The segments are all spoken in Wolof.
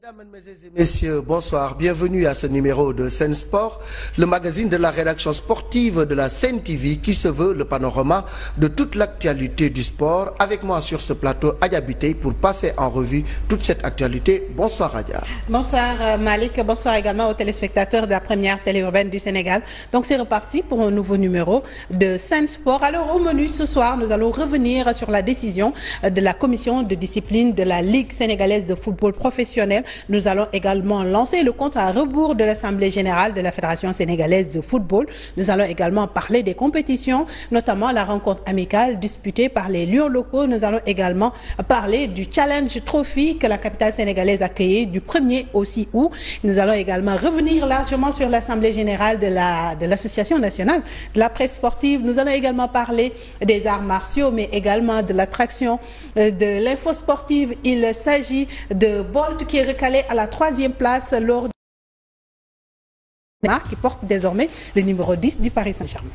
Mesdames, Mesdemoiselles et Messieurs, bonsoir. Bienvenue à ce numéro de Sen Sport, le magazine de la rédaction sportive de la Sen TV qui se veut le panorama de toute l'actualité du sport. Avec moi sur ce plateau, Adja Biteye, pour passer en revue toute cette actualité. Bonsoir Adja. Bonsoir Malik, bonsoir également aux téléspectateurs de la première télé urbaine du Sénégal. Donc c'est reparti pour un nouveau numéro de Sen Sport. Alors au menu ce soir, nous allons revenir sur la décision de la commission de discipline de la Ligue sénégalaise de football professionnel. Nous allons également lancer le compte à rebours de l'Assemblée générale de la Fédération sénégalaise de football. Nous allons également parler des compétitions, notamment la rencontre amicale disputée par les Lions locaux. Nous allons également parler du Challenge Trophy que la capitale sénégalaise a accueilli du 1er au 6 août. Nous allons également revenir largement sur l'Assemblée générale de l'Association nationale de la presse sportive. Nous allons également parler des arts martiaux, mais également de l'attraction de l'info sportive. Il s'agit de Bolt qui est recalé à la 3e place lors qui porte désormais le numéro 10 du Paris Saint-Germain.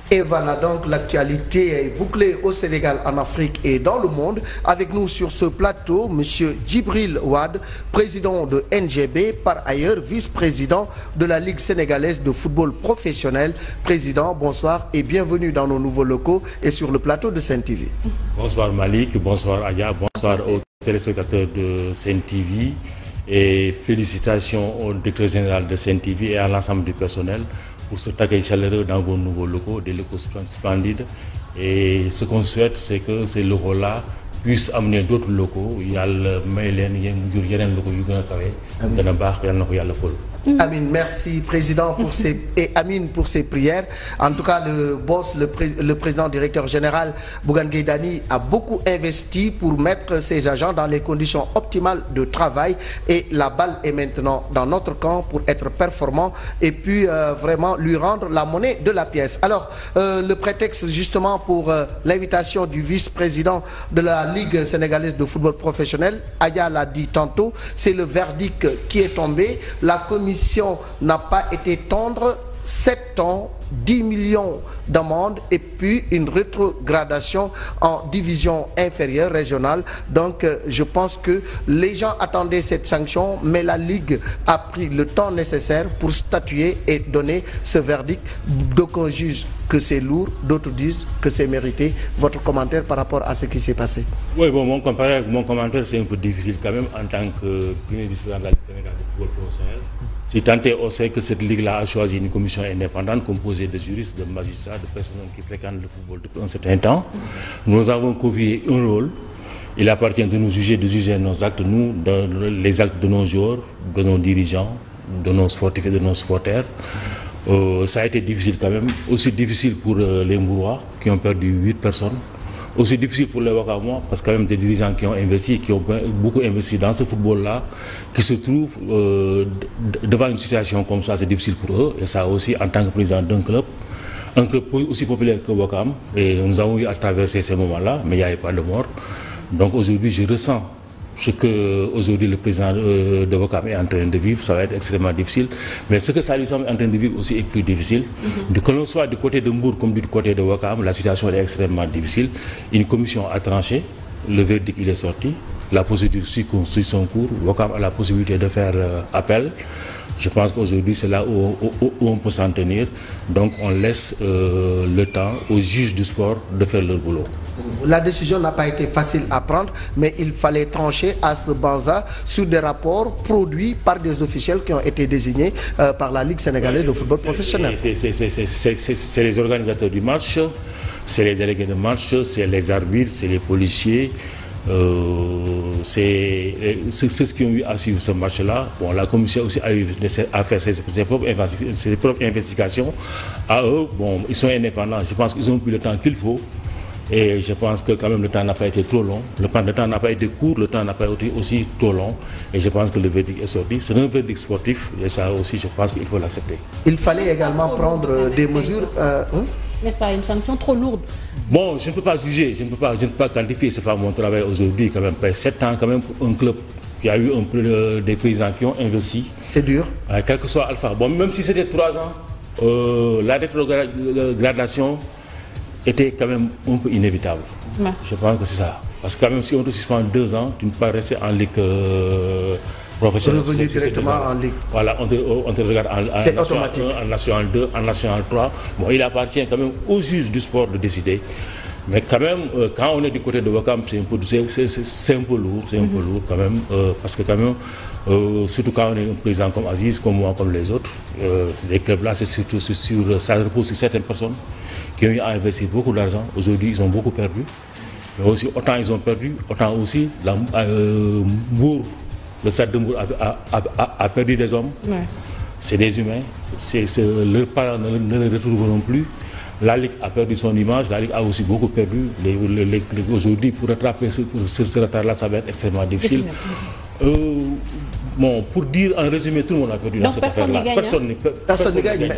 Et voilà donc l'actualité est bouclée au Sénégal, en Afrique et dans le monde. Avec nous sur ce plateau, Monsieur Djibril Wade, président de NGB, par ailleurs vice-président de la Ligue sénégalaise de football professionnel. Président, bonsoir et bienvenue dans nos nouveaux locaux et sur le plateau de Sen TV. Bonsoir Malik, bonsoir Adja, bonsoir aux téléspectateurs de Sen TV. Et félicitations au directeur général de Sen TV et à l'ensemble du personnel pour ce accueil chaleureux dans vos nouveaux locaux, des locaux splendides. Et ce qu'on souhaite, c'est que ces locaux-là puissent amener d'autres locaux. Yàlla may leen yeneen locaux yu gën a kawe. Gën a baax, yàlla na ko yàlla fol. Amine, merci président pour Amine pour ces prières. En tout cas, le boss, le président directeur général Bougane Gueye Dany a beaucoup investi pour mettre ses agents dans les conditions optimales de travail et la balle est maintenant dans notre camp pour être performant et puis vraiment lui rendre la monnaie de la pièce. Alors, le prétexte justement pour l'invitation du vice-président de la Ligue sénégalaise de football professionnel, Adja l'a dit tantôt, c'est le verdict qui est tombé. La commission n'a pas été tendre, 7 ans, 10 millions d'amendes et puis une rétrogradation en division inférieure régionale. Donc je pense que les gens attendaient cette sanction, mais la Ligue a pris le temps nécessaire pour statuer et donner ce verdict. D'aucuns jugent que c'est lourd, d'autres disent que c'est mérité. Votre commentaire par rapport à ce qui s'est passé? Oui, bon, mon commentaire c'est un peu difficile quand même en tant que premier vice-président de la Ligue sénégalaise de football professionnel. Si tant est, on sait que cette ligue-là a choisi une commission indépendante composée de juristes, de magistrats, de personnes qui fréquentent le football depuis un certain temps. Nous avons confié un rôle. Il appartient de nous juger, de juger nos actes, nous, les actes de nos joueurs, de nos dirigeants, de nos sportifs et de nos supporters. Ça a été difficile quand même, aussi difficile pour les Mbourois qui ont perdu 8 personnes. Aussi difficile pour les Wakamois, parce que quand même des dirigeants qui ont investi, qui ont beaucoup investi dans ce football-là, qui se trouvent devant une situation comme ça, c'est difficile pour eux. Et ça aussi, en tant que président d'un club, un club aussi populaire que Wakam, et nous avons eu à traverser ces moments-là, mais il n'y avait pas de mort. Donc aujourd'hui, je ressens ce que aujourd'hui le président de Wakam est en train de vivre, ça va être extrêmement difficile. Mais ce que Salou Sam est en train de vivre aussi est plus difficile. Que l'on soit du côté de Mbour comme du côté de Wakam, la situation est extrêmement difficile. Une commission a tranché, le verdict il est sorti, la procédure suit son cours, Wakam a la possibilité de faire appel. Je pense qu'aujourd'hui c'est là où on peut s'en tenir. Donc on laisse le temps aux juges du sport de faire leur boulot. La décision n'a pas été facile à prendre, mais il fallait trancher à ce banza sur des rapports produits par des officiels qui ont été désignés par la Ligue sénégalaise de football professionnel. C'est les organisateurs du match, c'est les délégués de match, c'est les arbitres, c'est les policiers. C'est ce qui ont eu à suivre ce match-là. Bon, la commission aussi a eu à faire ses propres investigations. À eux, bon, ils sont indépendants. Je pense qu'ils ont pris le temps qu'il faut. Et je pense que quand même le temps n'a pas été trop long. Le temps n'a pas été court, le temps n'a pas été aussi trop long. Et je pense que le verdict est sorti. C'est un verdict sportif et ça aussi, je pense qu'il faut l'accepter. Il fallait également prendre des mesures. N'est-ce pas une sanction trop lourde? Bon, je ne peux pas juger, je ne peux pas quantifier, c'est pas mon travail aujourd'hui quand même. 7 ans quand même pour un club qui a eu un peu des paysans qui ont investi. C'est dur. Quel que soit Alpha. Bon, même si c'était 3 ans, la rétrogradation était quand même un peu inévitable. Je pense que c'est ça. Parce que quand même si on te suspend 2 ans, tu ne peux pas rester en Ligue professionnel. Revenu directement en Ligue. Voilà, on te regarde en automatique. En National 2, en National 3. Bon, il appartient quand même aux juges du sport de décider. Mais quand même, quand on est du côté de Ouakam, c'est un peu lourd, quand même, parce que quand même, surtout quand on est un président comme Aziz, comme moi, comme les autres, les clubs-là, ça repose sur certaines personnes qui ont investi beaucoup d'argent. Aujourd'hui, ils ont beaucoup perdu. Mais aussi, autant ils ont perdu, autant aussi, Mbour, le stade de Mbour a perdu des hommes. Ouais. C'est des humains. Leurs parents ne les retrouveront plus. La Ligue a perdu son image, la Ligue a aussi beaucoup perdu. Aujourd'hui, pour rattraper ce retard-là, ça va être extrêmement difficile. Bon, pour dire en résumé, tout le monde a perdu dans cette affaire-là. Personne ne gagne.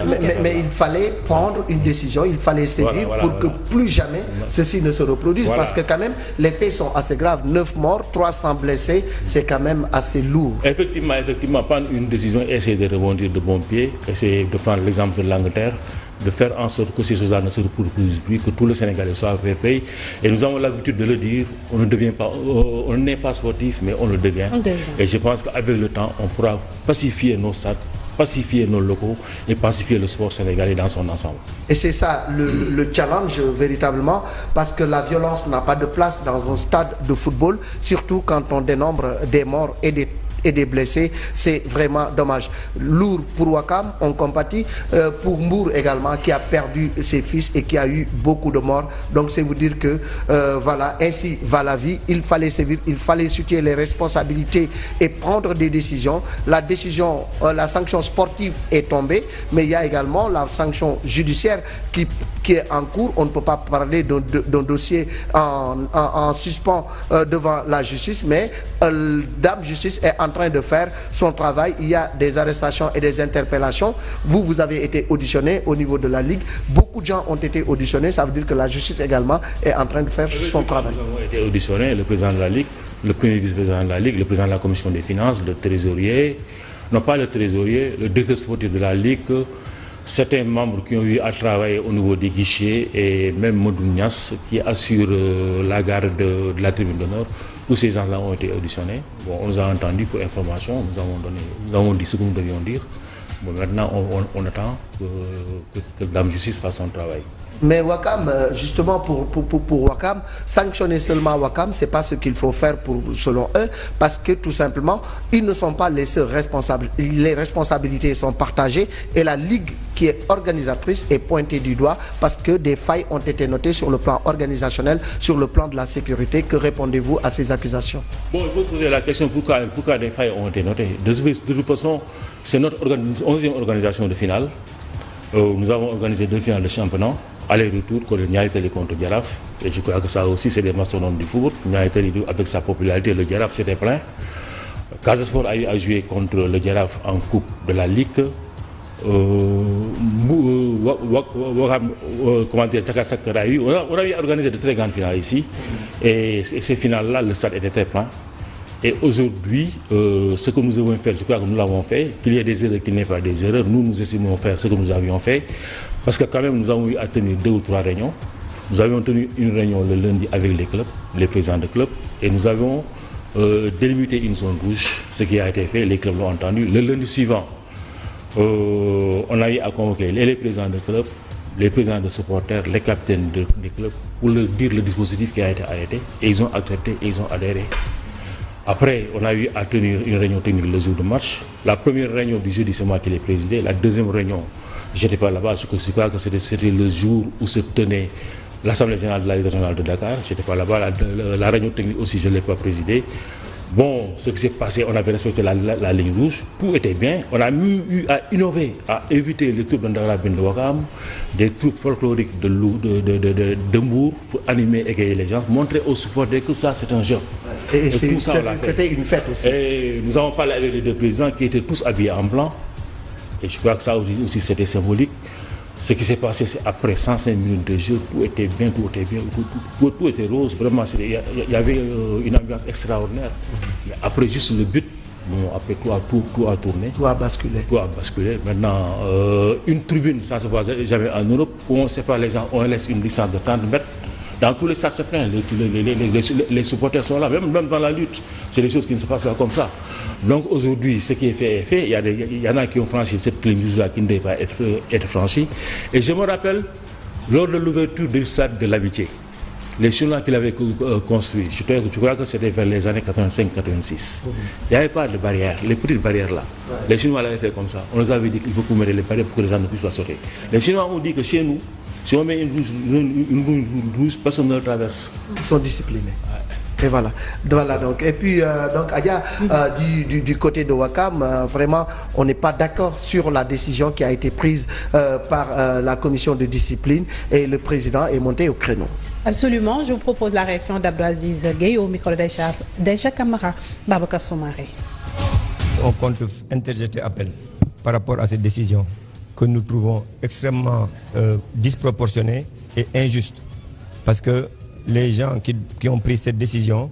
Mais il fallait prendre une décision, il fallait sévir pour que plus jamais ceci ne se reproduise. Parce que quand même, les faits sont assez graves. 9 morts, 300 blessés, c'est quand même assez lourd. Effectivement, prendre une décision, essayer de rebondir de bon pied, essayer de prendre l'exemple de l'Angleterre, de faire en sorte que ces choses-là ne se reproduisent plus, que tous les Sénégalais soient fair-play. Et nous avons l'habitude de le dire, on n'est pas sportif, mais on le devient. Et je pense qu'avec le temps, on pourra pacifier nos stades, pacifier nos locaux et pacifier le sport sénégalais dans son ensemble. Et c'est ça le challenge véritablement, parce que la violence n'a pas de place dans un stade de football, surtout quand on dénombre des morts et des blessés. C'est vraiment dommage. Lourd pour Ouakam, on compatit, pour Mbour également, qui a perdu ses fils et qui a eu beaucoup de morts. Donc c'est vous dire que voilà, ainsi va la vie. Il fallait sévir, il fallait situer les responsabilités et prendre des décisions. La sanction sportive est tombée, mais il y a également la sanction judiciaire qui est en cours. On ne peut pas parler d'un dossier en suspens devant la justice, mais Dame Justice est en train de faire son travail. Il y a des arrestations et des interpellations. Vous avez été auditionné au niveau de la Ligue. Beaucoup de gens ont été auditionnés. Ça veut dire que la justice également est en train de faire son travail. Nous avons été auditionnés, le président de la Ligue, le premier vice-président de la Ligue, le président de la commission des finances, le trésorier, non pas le trésorier, le directeur sportif de la Ligue, certains membres qui ont eu à travailler au niveau des guichets et même Modou Niass qui assure la garde de la tribune d'honneur. Tous ces gens-là ont été auditionnés. Bon, on nous a entendus pour information, nous avons dit ce que nous devions dire. Bon, maintenant, on attend que Dame Justice fasse son travail. Mais Ouakam, justement pour Ouakam, sanctionner seulement Ouakam, c'est pas ce qu'il faut faire selon eux, parce que tout simplement, ils ne sont pas les seuls responsables. Les responsabilités sont partagées et la Ligue qui est organisatrice est pointée du doigt parce que des failles ont été notées sur le plan organisationnel, sur le plan de la sécurité. Que répondez-vous à ces accusations? Bon, il faut se poser la question pourquoi des failles ont été notées. De toute façon, c'est notre 11e organisation de finale. Nous avons organisé 2 finales de championnat. Aller-retour contre Djaraf. Et je crois que ça aussi, c'est des maçons du football. Avec sa popularité, le Djaraf, c'était plein. Casa Sport a joué contre le Djaraf en Coupe de la Ligue. On a organisé de très grandes finales ici. Et ces finales-là, le stade était très plein. Et aujourd'hui, ce que nous avons fait, je crois que nous l'avons fait, qu'il y ait des erreurs, qu'il n'y ait pas des erreurs, nous estimons faire ce que nous avions fait, parce que quand même nous avons eu à tenir 2 ou 3 réunions. Nous avions tenu une réunion le lundi avec les clubs, les présidents de clubs, et nous avons délimité une zone rouge, ce qui a été fait, les clubs l'ont entendu. Le lundi suivant, on a eu à convoquer les présidents de clubs, les présidents de supporters, les capitaines des clubs, pour leur dire le dispositif qui a été arrêté, et ils ont accepté et ils ont adhéré. Après, on a eu à tenir une réunion technique le jour de match. La première réunion du jeudi, c'est moi qui l'ai présidée. La deuxième réunion, je n'étais pas là-bas. Je crois que c'était le jour où se tenait l'Assemblée générale de la Ligue régionale de Dakar. Je n'étais pas là-bas. La réunion technique aussi, je ne l'ai pas présidée. Bon, ce qui s'est passé, on avait respecté la ligne rouge. Tout était bien. On a eu à innover, à éviter les troupes d'Andarabine de Ouakam, des troupes folkloriques de Mbour pour animer, égayer les gens, montrer aux supporters que ça, c'est un jeu. Et c'était une fête aussi. Et nous avons parlé avec les 2 présidents qui étaient tous habillés en blanc. Et je crois que ça aussi c'était symbolique. Ce qui s'est passé, c'est après 105 minutes de jeu, tout était bien, tout était rose. Vraiment, il y avait une ambiance extraordinaire. Mais après juste le but, bon, après tout a tourné. Tout a basculé. Tout a basculé. Maintenant, une tribune, ça ne se voit jamais en Europe, où on sépare les gens, on laisse une distance de 30 mètres. Dans tous les stades, c'est plein. Les supporters sont là, même dans la lutte. C'est des choses qui ne se passent pas comme ça. Donc aujourd'hui, ce qui est fait est fait. Il y en a qui ont franchi cette ligne rouge-là qui ne devait pas être franchie. Et je me rappelle, lors de l'ouverture du stade de l'Amitié, les Chinois qui l'avaient construit, je crois que c'était vers les années 85-86. Il n'y avait pas de barrières, les petites barrières là. Les Chinois l'avaient fait comme ça. On nous avait dit qu'il faut qu'on mette les barrières pour que les gens ne puissent pas sauter. Les Chinois ont dit que chez nous, si on met une rouge, personne ne le traverse. Ils sont disciplinés. Et voilà donc. Et puis donc Adja, du côté de Ouakam, vraiment on n'est pas d'accord sur la décision qui a été prise par la commission de discipline et le président est monté au créneau. Absolument, je vous propose la réaction d'Abdelaziz Gueye au micro d'Aïcha Camara. Babacar Soumaré. On compte interjeter appel par rapport à cette décision que nous trouvons extrêmement disproportionnée et injuste, parce que les gens qui ont pris cette décision,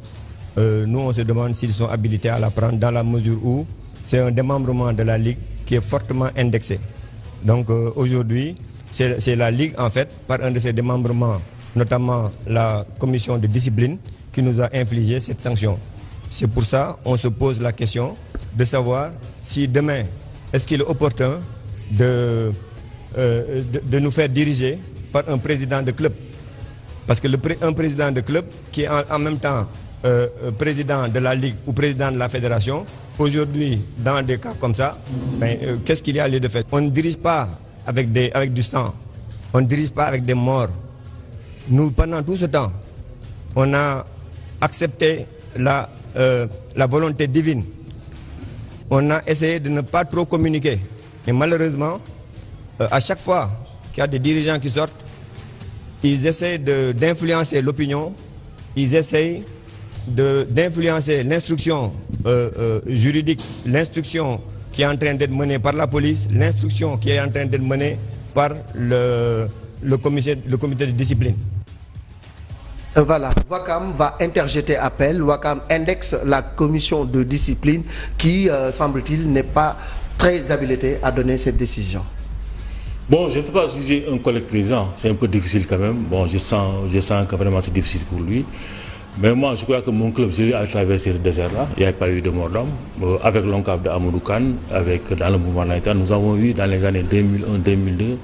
nous on se demande s'ils sont habilités à la prendre, dans la mesure où c'est un démembrement de la Ligue qui est fortement indexé. Donc aujourd'hui, c'est la Ligue en fait, par un de ses démembrements, notamment la commission de discipline, qui nous a infligé cette sanction. C'est pour ça qu'on se pose la question de savoir si demain, est-ce qu'il est opportun de nous faire diriger par un président de club. Parce que un président de club qui est en même temps président de la Ligue ou président de la fédération, aujourd'hui, dans des cas comme ça, qu'est-ce qu'il y a lieu de faire? On ne dirige pas avec du sang, on ne dirige pas avec des morts. Nous, pendant tout ce temps, on a accepté la volonté divine. On a essayé de ne pas trop communiquer. Et malheureusement, à chaque fois qu'il y a des dirigeants qui sortent, ils essayent d'influencer l'opinion, ils essayent d'influencer l'instruction juridique, l'instruction qui est en train d'être menée par la police, l'instruction qui est en train d'être menée par le comité de discipline. Voilà, Ouakam va interjeter appel, Ouakam indexe la commission de discipline qui, semble-t-il, n'est pas très habilitée à donner cette décision. Bon, je ne peux pas juger un collègue président, c'est un peu difficile quand même. Bon, je sens que vraiment c'est difficile pour lui. Mais moi, je crois que mon club, j'ai eu à traverser ce désert-là. Il n'y a pas eu de mort d'homme. Avec l'ONCAV de Amadou Kane, dans le mouvement Naïta, nous avons eu dans les années 2001-2002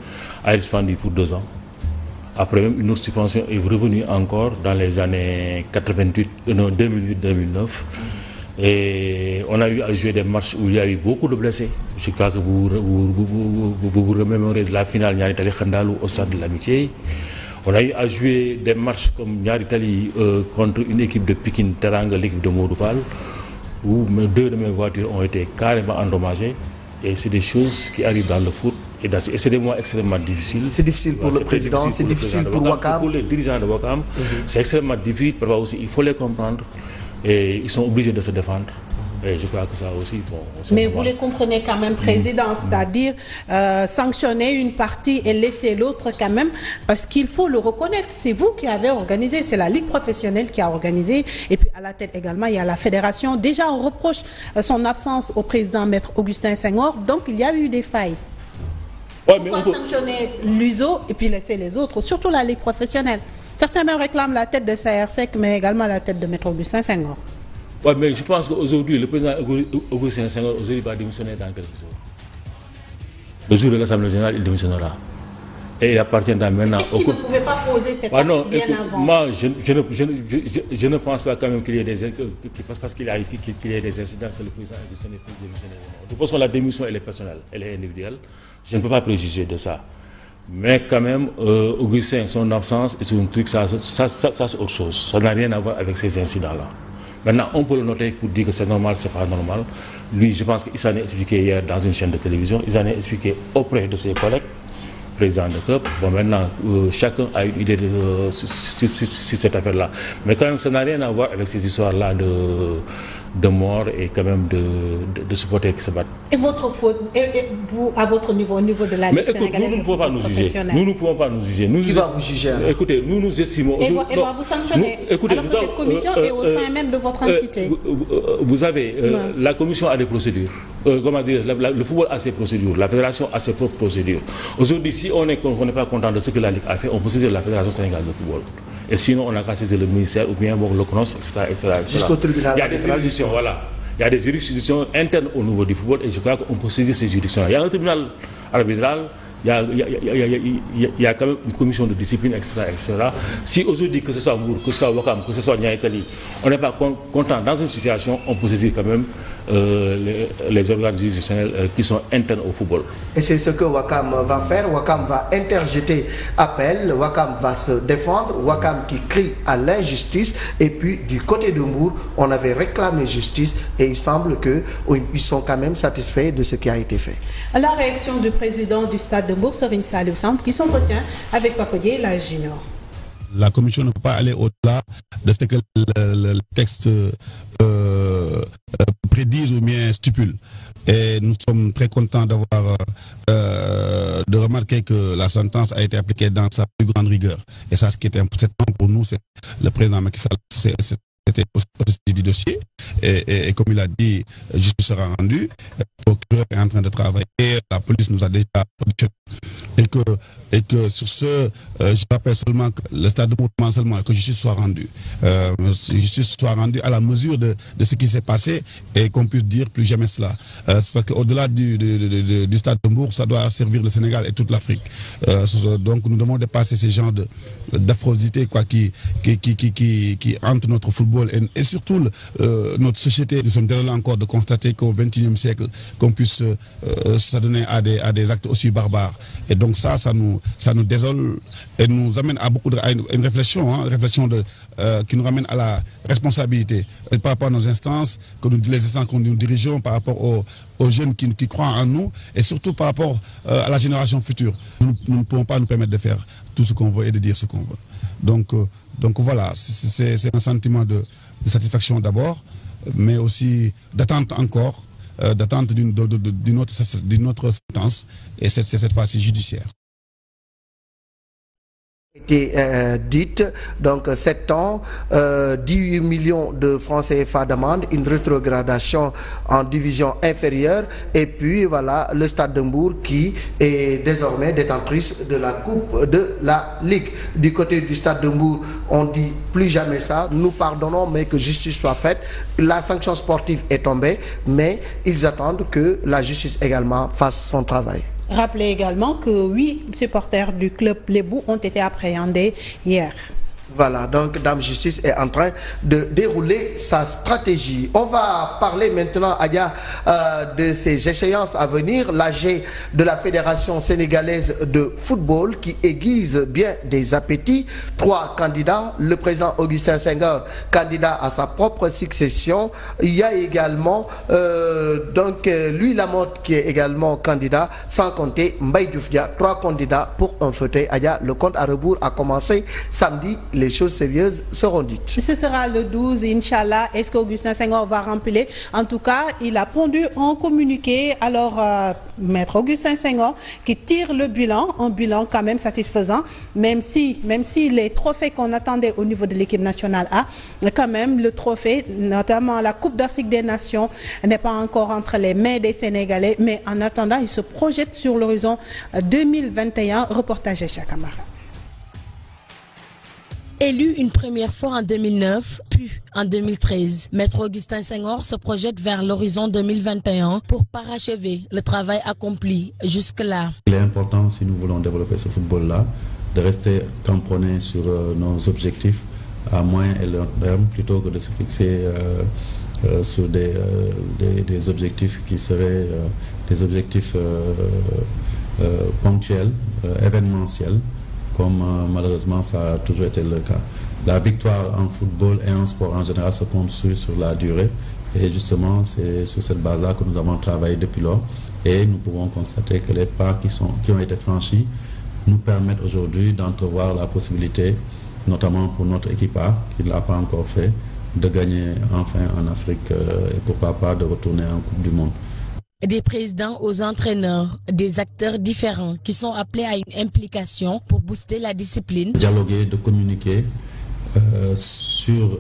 à être suspendu pour 2 ans. Après même, une autre suspension est revenue encore dans les années 2008-2009. Et on a eu à jouer des matchs où il y a eu beaucoup de blessés. Je crois que vous remémorez de la finale Niaritali Khandalou au stade de l'Amitié. On a eu à jouer des matchs comme Niaritali contre une équipe de Pikine Teranga, l'équipe de Mouroufal, où 2 de mes voitures ont été carrément endommagées. Et c'est des choses qui arrivent dans le foot. Et c'est des mois extrêmement difficiles. C'est difficile pour le président, c'est difficile pour Ouakam. Pour les dirigeants de Ouakam, c'est extrêmement difficile. Parfois aussi, il faut les comprendre. Et ils sont obligés de se défendre. Et je crois que ça aussi, bon... Mais vous les comprenez quand même, président, c'est-à-dire sanctionner une partie et laisser l'autre quand même, parce qu'il faut le reconnaître, c'est vous qui avez organisé, c'est la Ligue professionnelle qui a organisé, et puis à la tête également, il y a la fédération. Déjà, on reproche son absence au président Maître Augustin Senghor, donc il y a eu des failles. Ouais, pourquoi sanctionner l'USO et puis laisser les autres, surtout la Ligue professionnelle? Certains même réclament la tête de CRSEC, mais également la tête de Maître Augustin Senghor. Oui, mais je pense qu'aujourd'hui, le président Augustin Senghor va démissionner dans quelques jours. Le jour de l'Assemblée générale, il démissionnera. Et il appartient maintenant... Est-ce qu'il ne pouvait pas poser cette acte bien avant? Moi, je ne pense pas quand même qu'il y ait des incidents que le président Augustin ne puisse démissionner. De toute façon, la démission, elle est personnelle, elle est individuelle. Je ne peux pas préjuger de ça. Mais quand même, Augustin, son absence et son truc, ça c'est autre chose. Ça n'a rien à voir avec ces incidents-là. Maintenant, on peut le noter pour dire que c'est normal, c'est pas normal. Lui, je pense qu'il s'en est expliqué hier dans une chaîne de télévision. Il s'en est expliqué auprès de ses collègues, présidents de club. Bon, maintenant, chacun a une idée sur cette affaire-là. Mais quand même, ça n'a rien à voir avec ces histoires-là de mort et quand même de supporters qui se battent. Et votre faute, vous, à votre niveau, au niveau de la Ligue sénégalaise, nous ne pouvons pas nous juger. Nous ne pouvons pas nous juger. Qui va vous juger? Écoutez, nous estimons... Et va vous sanctionner. Alors que cette commission est au sein même de votre entité. Vous avez... la commission a des procédures. Comment dire, le football a ses procédures. La fédération a ses propres procédures. Aujourd'hui, si on n'est pas content de ce que la Ligue a fait, on peut saisir la Fédération sénégalaise de football. Et sinon, on n'a qu'à saisir le ministère ou bien le CNOS, etc. Jusqu'au tribunal. Il y a des juridictions, voilà. Il y a des juridictions internes au niveau du football et je crois qu'on peut saisir ces juridictions. Il y a un tribunal arbitral, il y a quand même une commission de discipline, etc. Si aujourd'hui, que ce soit Mbour, que ce soit Ouakam, que ce soit Niayes-Tally, on n'est pas content dans une situation, on peut saisir quand même les organes juridictionnels qui sont internes au football. Et c'est ce que Ouakam va faire. Ouakam va interjeter appel, Ouakam va se défendre, Ouakam qui crie à l'injustice. Et puis du côté de Mbour, on avait réclamé justice et il semble qu'ils sont quand même satisfaits de ce qui a été fait. La réaction du président du stade de Mbour, Serigne Saliou Samb, qui s'entretient avec Pape-Dié, la junior. La commission ne peut pas aller au-delà de ce que le texte prédise ou bien stipule. Et nous sommes très contents de remarquer que la sentence a été appliquée dans sa plus grande rigueur. Et ça, ce qui était important pour nous, c'est le président Macky Sall. C'était du dossier et comme il a dit, justice sera rendue. Le procureur est en train de travailler. La police nous a déjà auditionné. Et que sur ce, je rappelle seulement que le stade de mouvement seulement que justice soit rendue. Justice soit rendue à la mesure de ce qui s'est passé et qu'on puisse dire plus jamais cela. C'est parce qu'au-delà du stade de Mbour, ça doit servir le Sénégal et toute l'Afrique. Donc nous devons dépasser ces genres d'affrosité qui hantent notre football et surtout notre société. Nous sommes désolés encore de constater qu'au XXIe siècle, qu'on puisse s'adonner à des actes aussi barbares. Et donc ça nous désole et nous amène à une réflexion, qui nous ramène à la responsabilité par rapport à nos instances, les instances que nous dirigeons, par rapport aux jeunes qui croient en nous et surtout par rapport à la génération future. Nous ne pouvons pas nous permettre de faire tout ce qu'on veut et de dire ce qu'on veut. Donc voilà, c'est un sentiment de satisfaction d'abord, mais aussi d'attente encore, d'attente d'une autre sentence, et c'est cette fois-ci judiciaire. Été dite, donc 7 ans, 18 millions de francs CFA d'amende, une rétrogradation en division inférieure, et puis voilà le stade de Mbour qui est désormais détentrice de la Coupe de la Ligue. Du côté du stade de Mbour, on dit plus jamais ça, nous pardonnons mais que justice soit faite. La sanction sportive est tombée, mais ils attendent que la justice également fasse son travail. Rappelez également que 8 supporters du club Lébou ont été appréhendés hier. Voilà, donc Dame Justice est en train de dérouler sa stratégie. On va parler maintenant, Aya, de ces échéances à venir. L'AG de la Fédération sénégalaise de football qui aiguise bien des appétits. 3 candidats. Le président Augustin Senghor, candidat à sa propre succession. Il y a également Louis Lamotte qui est également candidat, sans compter Mbaye Diouf Dia. 3 candidats pour un fauteuil. Aya, le compte à rebours a commencé samedi. Les choses sérieuses seront dites. Ce sera le 12, Inch'Allah. Est-ce qu'Augustin Senghor va remplir? En tout cas, il a pondu un communiqué. Alors, Maître Augustin Senghor qui tire le bilan, un bilan quand même satisfaisant, même si les trophées qu'on attendait au niveau de l'équipe nationale A, quand même le trophée, notamment la Coupe d'Afrique des Nations, n'est pas encore entre les mains des Sénégalais. Mais en attendant, il se projette sur l'horizon 2021. Reportage de Chakamara. Élu une première fois en 2009, puis en 2013, Maître Augustin Senghor se projette vers l'horizon 2021 pour parachever le travail accompli jusque-là. Il est important, si nous voulons développer ce football-là, de rester tamponnés sur nos objectifs à moyen et long terme, plutôt que de se fixer sur des objectifs qui seraient des objectifs ponctuels, événementiels, comme malheureusement ça a toujours été le cas. La victoire en football et en sport en général se construit sur la durée, et justement c'est sur cette base-là que nous avons travaillé depuis lors, et nous pouvons constater que les pas qui ont été franchis nous permettent aujourd'hui d'entrevoir la possibilité, notamment pour notre équipe A, qui ne l'a pas encore fait, de gagner enfin en Afrique et pourquoi pas de retourner en Coupe du Monde. Des présidents aux entraîneurs, des acteurs différents qui sont appelés à une implication pour booster la discipline. Dialoguer, de communiquer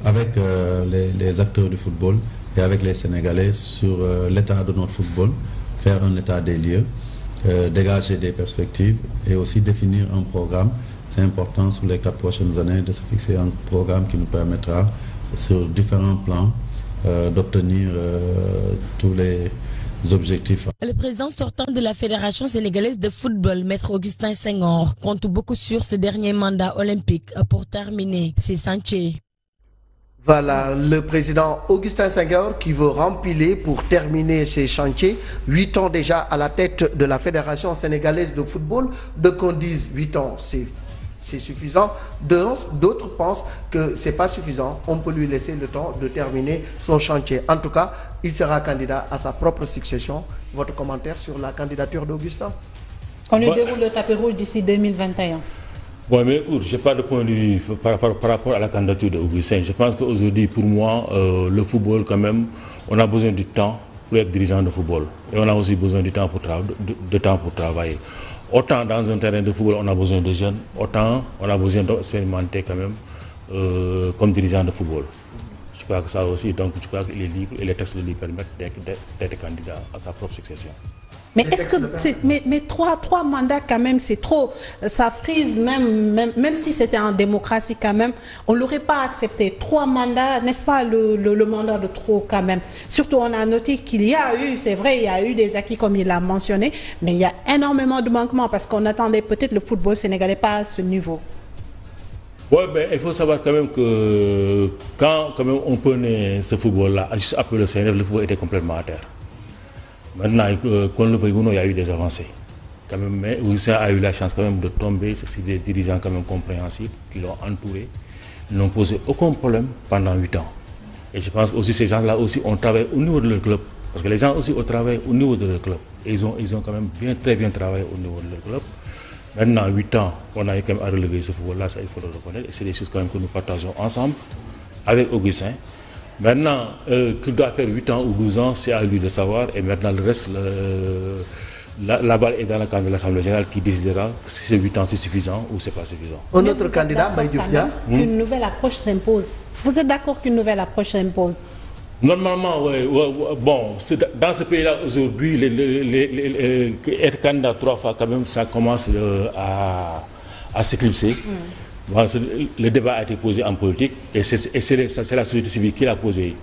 avec les acteurs du football et avec les Sénégalais sur l'état de notre football, faire un état des lieux, dégager des perspectives et aussi définir un programme c'est important sur les 4 prochaines années de se fixer un programme qui nous permettra sur différents plans d'obtenir tous les objectifs. Le président sortant de la Fédération sénégalaise de football, Maître Augustin Senghor, compte beaucoup sur ce dernier mandat olympique pour terminer ses chantiers. Voilà, le président Augustin Senghor qui veut rempiler pour terminer ses chantiers. 8 ans déjà à la tête de la Fédération sénégalaise de football. Qu'on dise 8 ans, c'est suffisant. D'autres pensent que c'est pas suffisant. On peut lui laisser le temps de terminer son chantier. En tout cas, il sera candidat à sa propre succession. Votre commentaire sur la candidature d'Augustin? On lui déroule le tapis rouge d'ici 2021. Bon, mais écoute, je n'ai pas de point de vue par rapport à la candidature d'Augustin. Je pense qu'aujourd'hui, pour moi, le football, quand même, on a besoin du temps pour être dirigeant de football. Et on a aussi besoin du temps de temps pour travailler. Autant dans un terrain de football, on a besoin de jeunes, autant on a besoin d'expérimenter quand même comme dirigeant de football. Je crois que ça aussi, donc je crois qu'il est libre et les textes lui permettent d'être candidat à sa propre succession. Mais est-ce que mais trois mandats quand même c'est trop, ça frise même si c'était en démocratie quand même, on l'aurait pas accepté. 3 mandats, n'est-ce pas le mandat de trop quand même. Surtout on a noté qu'il y a eu, c'est vrai, il y a eu des acquis comme il l'a mentionné, mais il y a énormément de manquements parce qu'on attendait peut-être le football sénégalais pas à ce niveau. Oui, mais il faut savoir quand même que quand même on prenait ce football-là, juste après le CNF, le football était complètement à terre. Maintenant, qu'on le veuille ou non, il y a eu des avancées. Quand même, mais Augustin a eu la chance quand même de tomber sur des dirigeants quand même compréhensibles qui l'ont entouré. Ils n'ont posé aucun problème pendant 8 ans. Et je pense aussi ces gens-là aussi ont travaillé au niveau de leur club. Parce que les gens aussi ont travaillé au niveau de leur club. Et ils ont quand même très bien travaillé au niveau de leur club. Maintenant, 8 ans, on a eu quand même à relever ce football-là, ça il faut le reconnaître. Et c'est des choses quand même que nous partageons ensemble avec Augustin. Maintenant, qu'il doit faire 8 ans ou 12 ans, c'est à lui de savoir. Et maintenant, le reste, la balle est dans le cadre de l'Assemblée générale qui décidera si c'est 8 ans c'est suffisant ou c'est pas suffisant. Un autre candidat, Mbaye Diouf Dia. Une nouvelle approche s'impose. Vous êtes d'accord qu'une nouvelle approche s'impose? Normalement, oui. Bon, dans ce pays-là, aujourd'hui, être candidat 3 fois, quand même, ça commence à s'éclipser. Bon, le débat a été posé en politique et c'est la société civile qui l'a posé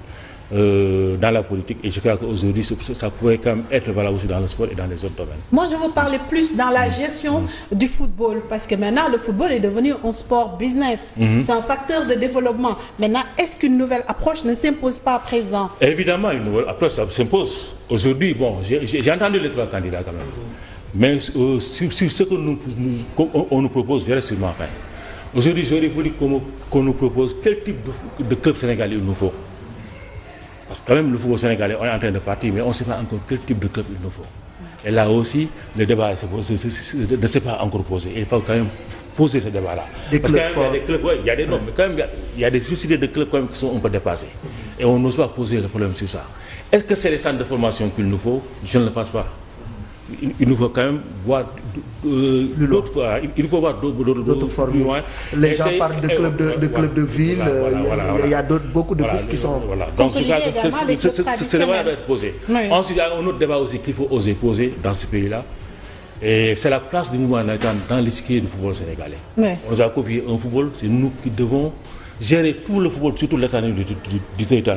dans la politique. Et je crois qu'aujourd'hui, ça pourrait quand même être valable aussi dans le sport et dans les autres domaines. Moi, je veux parler plus dans la gestion du football parce que maintenant, le football est devenu un sport business. C'est un facteur de développement. Maintenant, est-ce qu'une nouvelle approche ne s'impose pas à présent? Évidemment, une nouvelle approche s'impose. Aujourd'hui, bon, j'ai entendu les 3 candidats quand même. Mais sur ce qu'on nous propose, je reste sur ma faim. Aujourd'hui, j'aurais voulu qu'on nous propose quel type de club sénégalais il nous faut. Parce que quand même, le football sénégalais, on est en train de partir, mais on ne sait pas encore quel type de club il nous faut. Et là aussi, le débat ne s'est pas encore posé. Il faut quand même poser ce débat-là. Parce qu'il y a des clubs, ouais, il y a des noms, mais quand même, il y a des spécificités de clubs quand même qui sont un peu dépassés. Et on n'ose pas poser le problème sur ça. Est-ce que c'est les centres de formation qu'il nous faut? Je ne le pense pas. Il nous faut quand même voir d'autres formes. Les gens parlent de clubs de ville, il y a beaucoup de pistes qui sont... Voilà. Donc je crois que ce débat va être posé. Ensuite, il y a un autre débat aussi qu'il faut oser poser dans ce pays-là. Et c'est la place du mouvement national dans l'eschiquier du football sénégalais. On nous a confié un football, c'est nous qui devons gérer tout le football, surtout l'étendue du territoire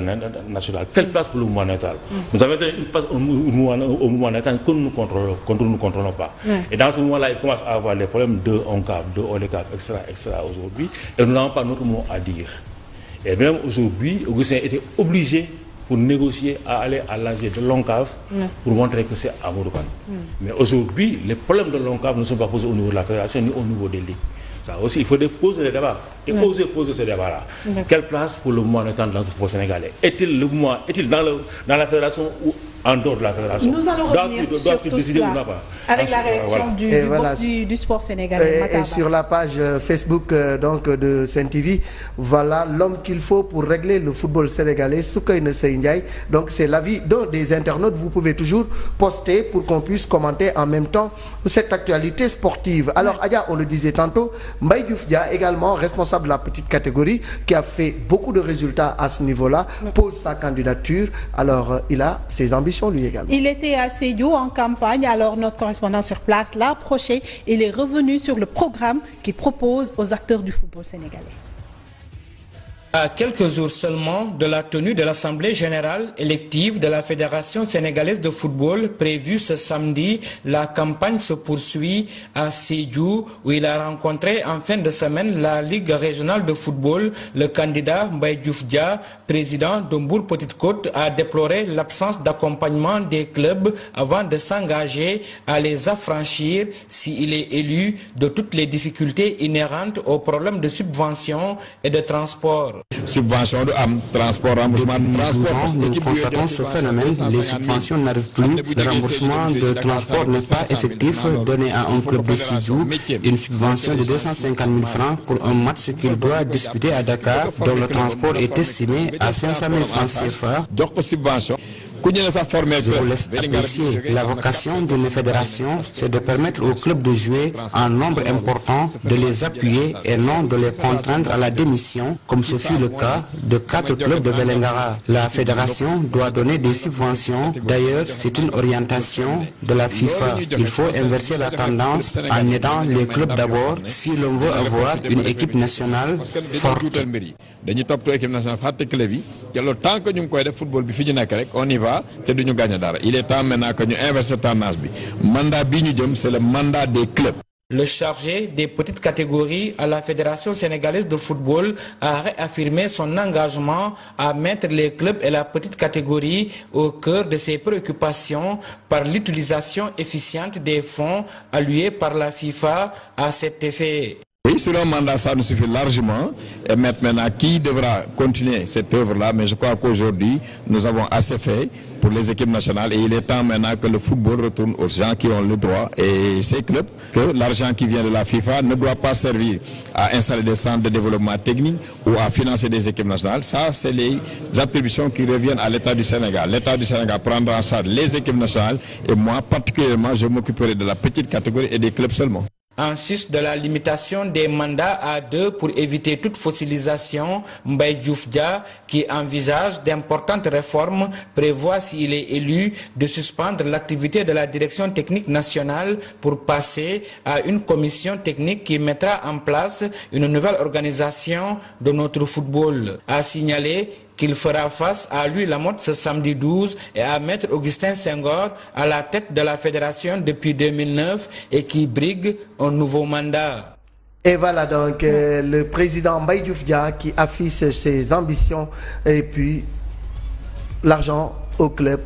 national. Quelle place pour le mouvement national? Nous avons donné une place au mouvement national que nous ne contrôlons pas. Et dans ce moment-là, il commence à avoir des problèmes de ONCAV, de ODCAV, etc. aujourd'hui. Et nous n'avons pas notre mot à dire. Et même aujourd'hui, Augustin était obligé pour négocier à aller à l'AG de l'ONCAV pour montrer que c'est à Morokan. Mais aujourd'hui, les problèmes de l'ONCAV ne sont pas posés au niveau de la fédération ni au niveau des ligues. Ça aussi, il faut poser les débats et oser poser ces débats-là. Quelle place pour le mouvement national dans ce sport sénégalais? Est-il dans la fédération ou en dehors de la fédération? Nous allons revenir sur tout cela avec la réaction du sport sénégalais. Et sur la page Facebook donc, de Sen TV, voilà l'homme qu'il faut pour régler le football sénégalais, Soukeyna Seye Ndiaye. Donc c'est l'avis d'un des internautes. Vous pouvez toujours poster pour qu'on puisse commenter en même temps cette actualité sportive. Alors Adja, on le disait tantôt, Mbaye Diouf Dia, également responsable de la petite catégorie, qui a fait beaucoup de résultats à ce niveau-là, pose sa candidature. Alors il a ses ambitions. ambitions lui également. Il était à Sédhiou en campagne, alors notre correspondant sur place l'a approché. Il est revenu sur le programme qu'il propose aux acteurs du football sénégalais. À quelques jours seulement de la tenue de l'Assemblée générale élective de la Fédération sénégalaise de football prévue ce samedi, la campagne se poursuit à Sédhiou où il a rencontré en fin de semaine la Ligue régionale de football. Le candidat Mbaye Diouf Dia, président de Mbour Petite Côte, a déploré l'absence d'accompagnement des clubs avant de s'engager à les affranchir s'il est élu de toutes les difficultés inhérentes aux problèmes de subvention et de transport. Subvention de transport, remboursement de transport. Nous constatons ce phénomène. Les subventions n'arrivent plus. Le remboursement de transport n'est pas effectif. Donné à un club de Sédhiou une subvention de 250 000 francs pour un match qu'il doit disputer à Dakar, dont le transport est estimé à 500 000 francs CFA. Je vous laisse apprécier. La vocation d'une fédération, c'est de permettre aux clubs de jouer en nombre important, de les appuyer et non de les contraindre à la démission, comme ce fut le cas de 4 clubs de Vélingara. La fédération doit donner des subventions. D'ailleurs, c'est une orientation de la FIFA. Il faut inverser la tendance en aidant les clubs d'abord si l'on veut avoir une équipe nationale forte. On y va. Il est temps maintenant que nous inversions tendance. Le mandat c'est le mandat des clubs. Le chargé des petites catégories à la Fédération sénégalaise de football a réaffirmé son engagement à mettre les clubs et la petite catégorie au cœur de ses préoccupations par l'utilisation efficiente des fonds alloués par la FIFA à cet effet. Oui, sur un mandat, ça nous suffit largement. Et maintenant, qui devra continuer cette œuvre-là? Mais je crois qu'aujourd'hui, nous avons assez fait pour les équipes nationales. Et il est temps maintenant que le football retourne aux gens qui ont le droit. Et ces clubs, que l'argent qui vient de la FIFA ne doit pas servir à installer des centres de développement technique ou à financer des équipes nationales. Ça, c'est les attributions qui reviennent à l'État du Sénégal. L'État du Sénégal prendra en charge les équipes nationales. Et moi, particulièrement, je m'occuperai de la petite catégorie et des clubs seulement. En sus de la limitation des mandats à 2 pour éviter toute fossilisation, Mbaye Diouf Dia, qui envisage d'importantes réformes, prévoit s'il est élu de suspendre l'activité de la direction technique nationale pour passer à une commission technique qui mettra en place une nouvelle organisation de notre football. A signaler qu'il fera face à lui la mode ce samedi 12 et à Maître Augustin Senghor à la tête de la fédération depuis 2009 et qui brigue un nouveau mandat. Et voilà donc le président Mbaye Diouf Dia qui affiche ses ambitions et puis l'argent au club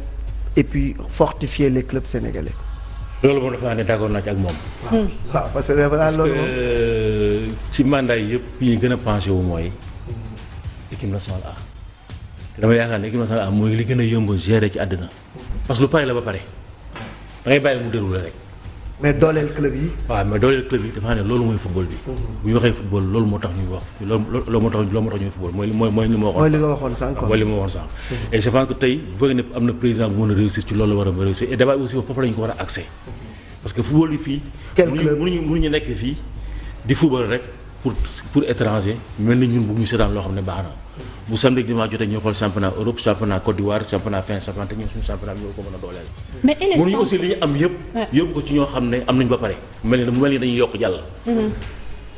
et puis fortifier les clubs sénégalais. loolu moom dafa ne d'accord naa ci ak moom. waaw parce que ci mandat yi yëpp yi gën a penché wu mooy équipe nationale A. dama yaakaar ne équipe nationale A mooy li gën a yomb gérer ci àddina parce que lu pare la ba pare da ngay bàyyi mu déroulé rek. mais dooleel club yi. waaw mais dooleel club yi dafa ne loolu mooy football bi. bu ñu waxee football loolu moo tax ñuy wax loolu moo tax ñuy football mooy li ma waxoon. mooy li nga waxoon sànq. mooy li ma waxoon sànq. et je pense que tey bu fekkee ne am na président bu mën a réussir ci loolu la war a réussir et débat aussi foofu la ñu ko war a accès parce que football bi fii. quel club mënuñu nekk fii di football rek pour étranger mel ni ñun bëgg ñu seetaan loo xam ne baax na. bu samedi dimanche jotee ñoo xool championnat Europe championnat Côte d'Ivoire championnat fin championnat te ñun suñu championnat bi ñoo ko mën a dooleel. mais mënuñu aussi li ñu am yëpp. yóbbu ko ci ñoo xam ne am nañu ba pare mu mel ni dañuy yokk jàll.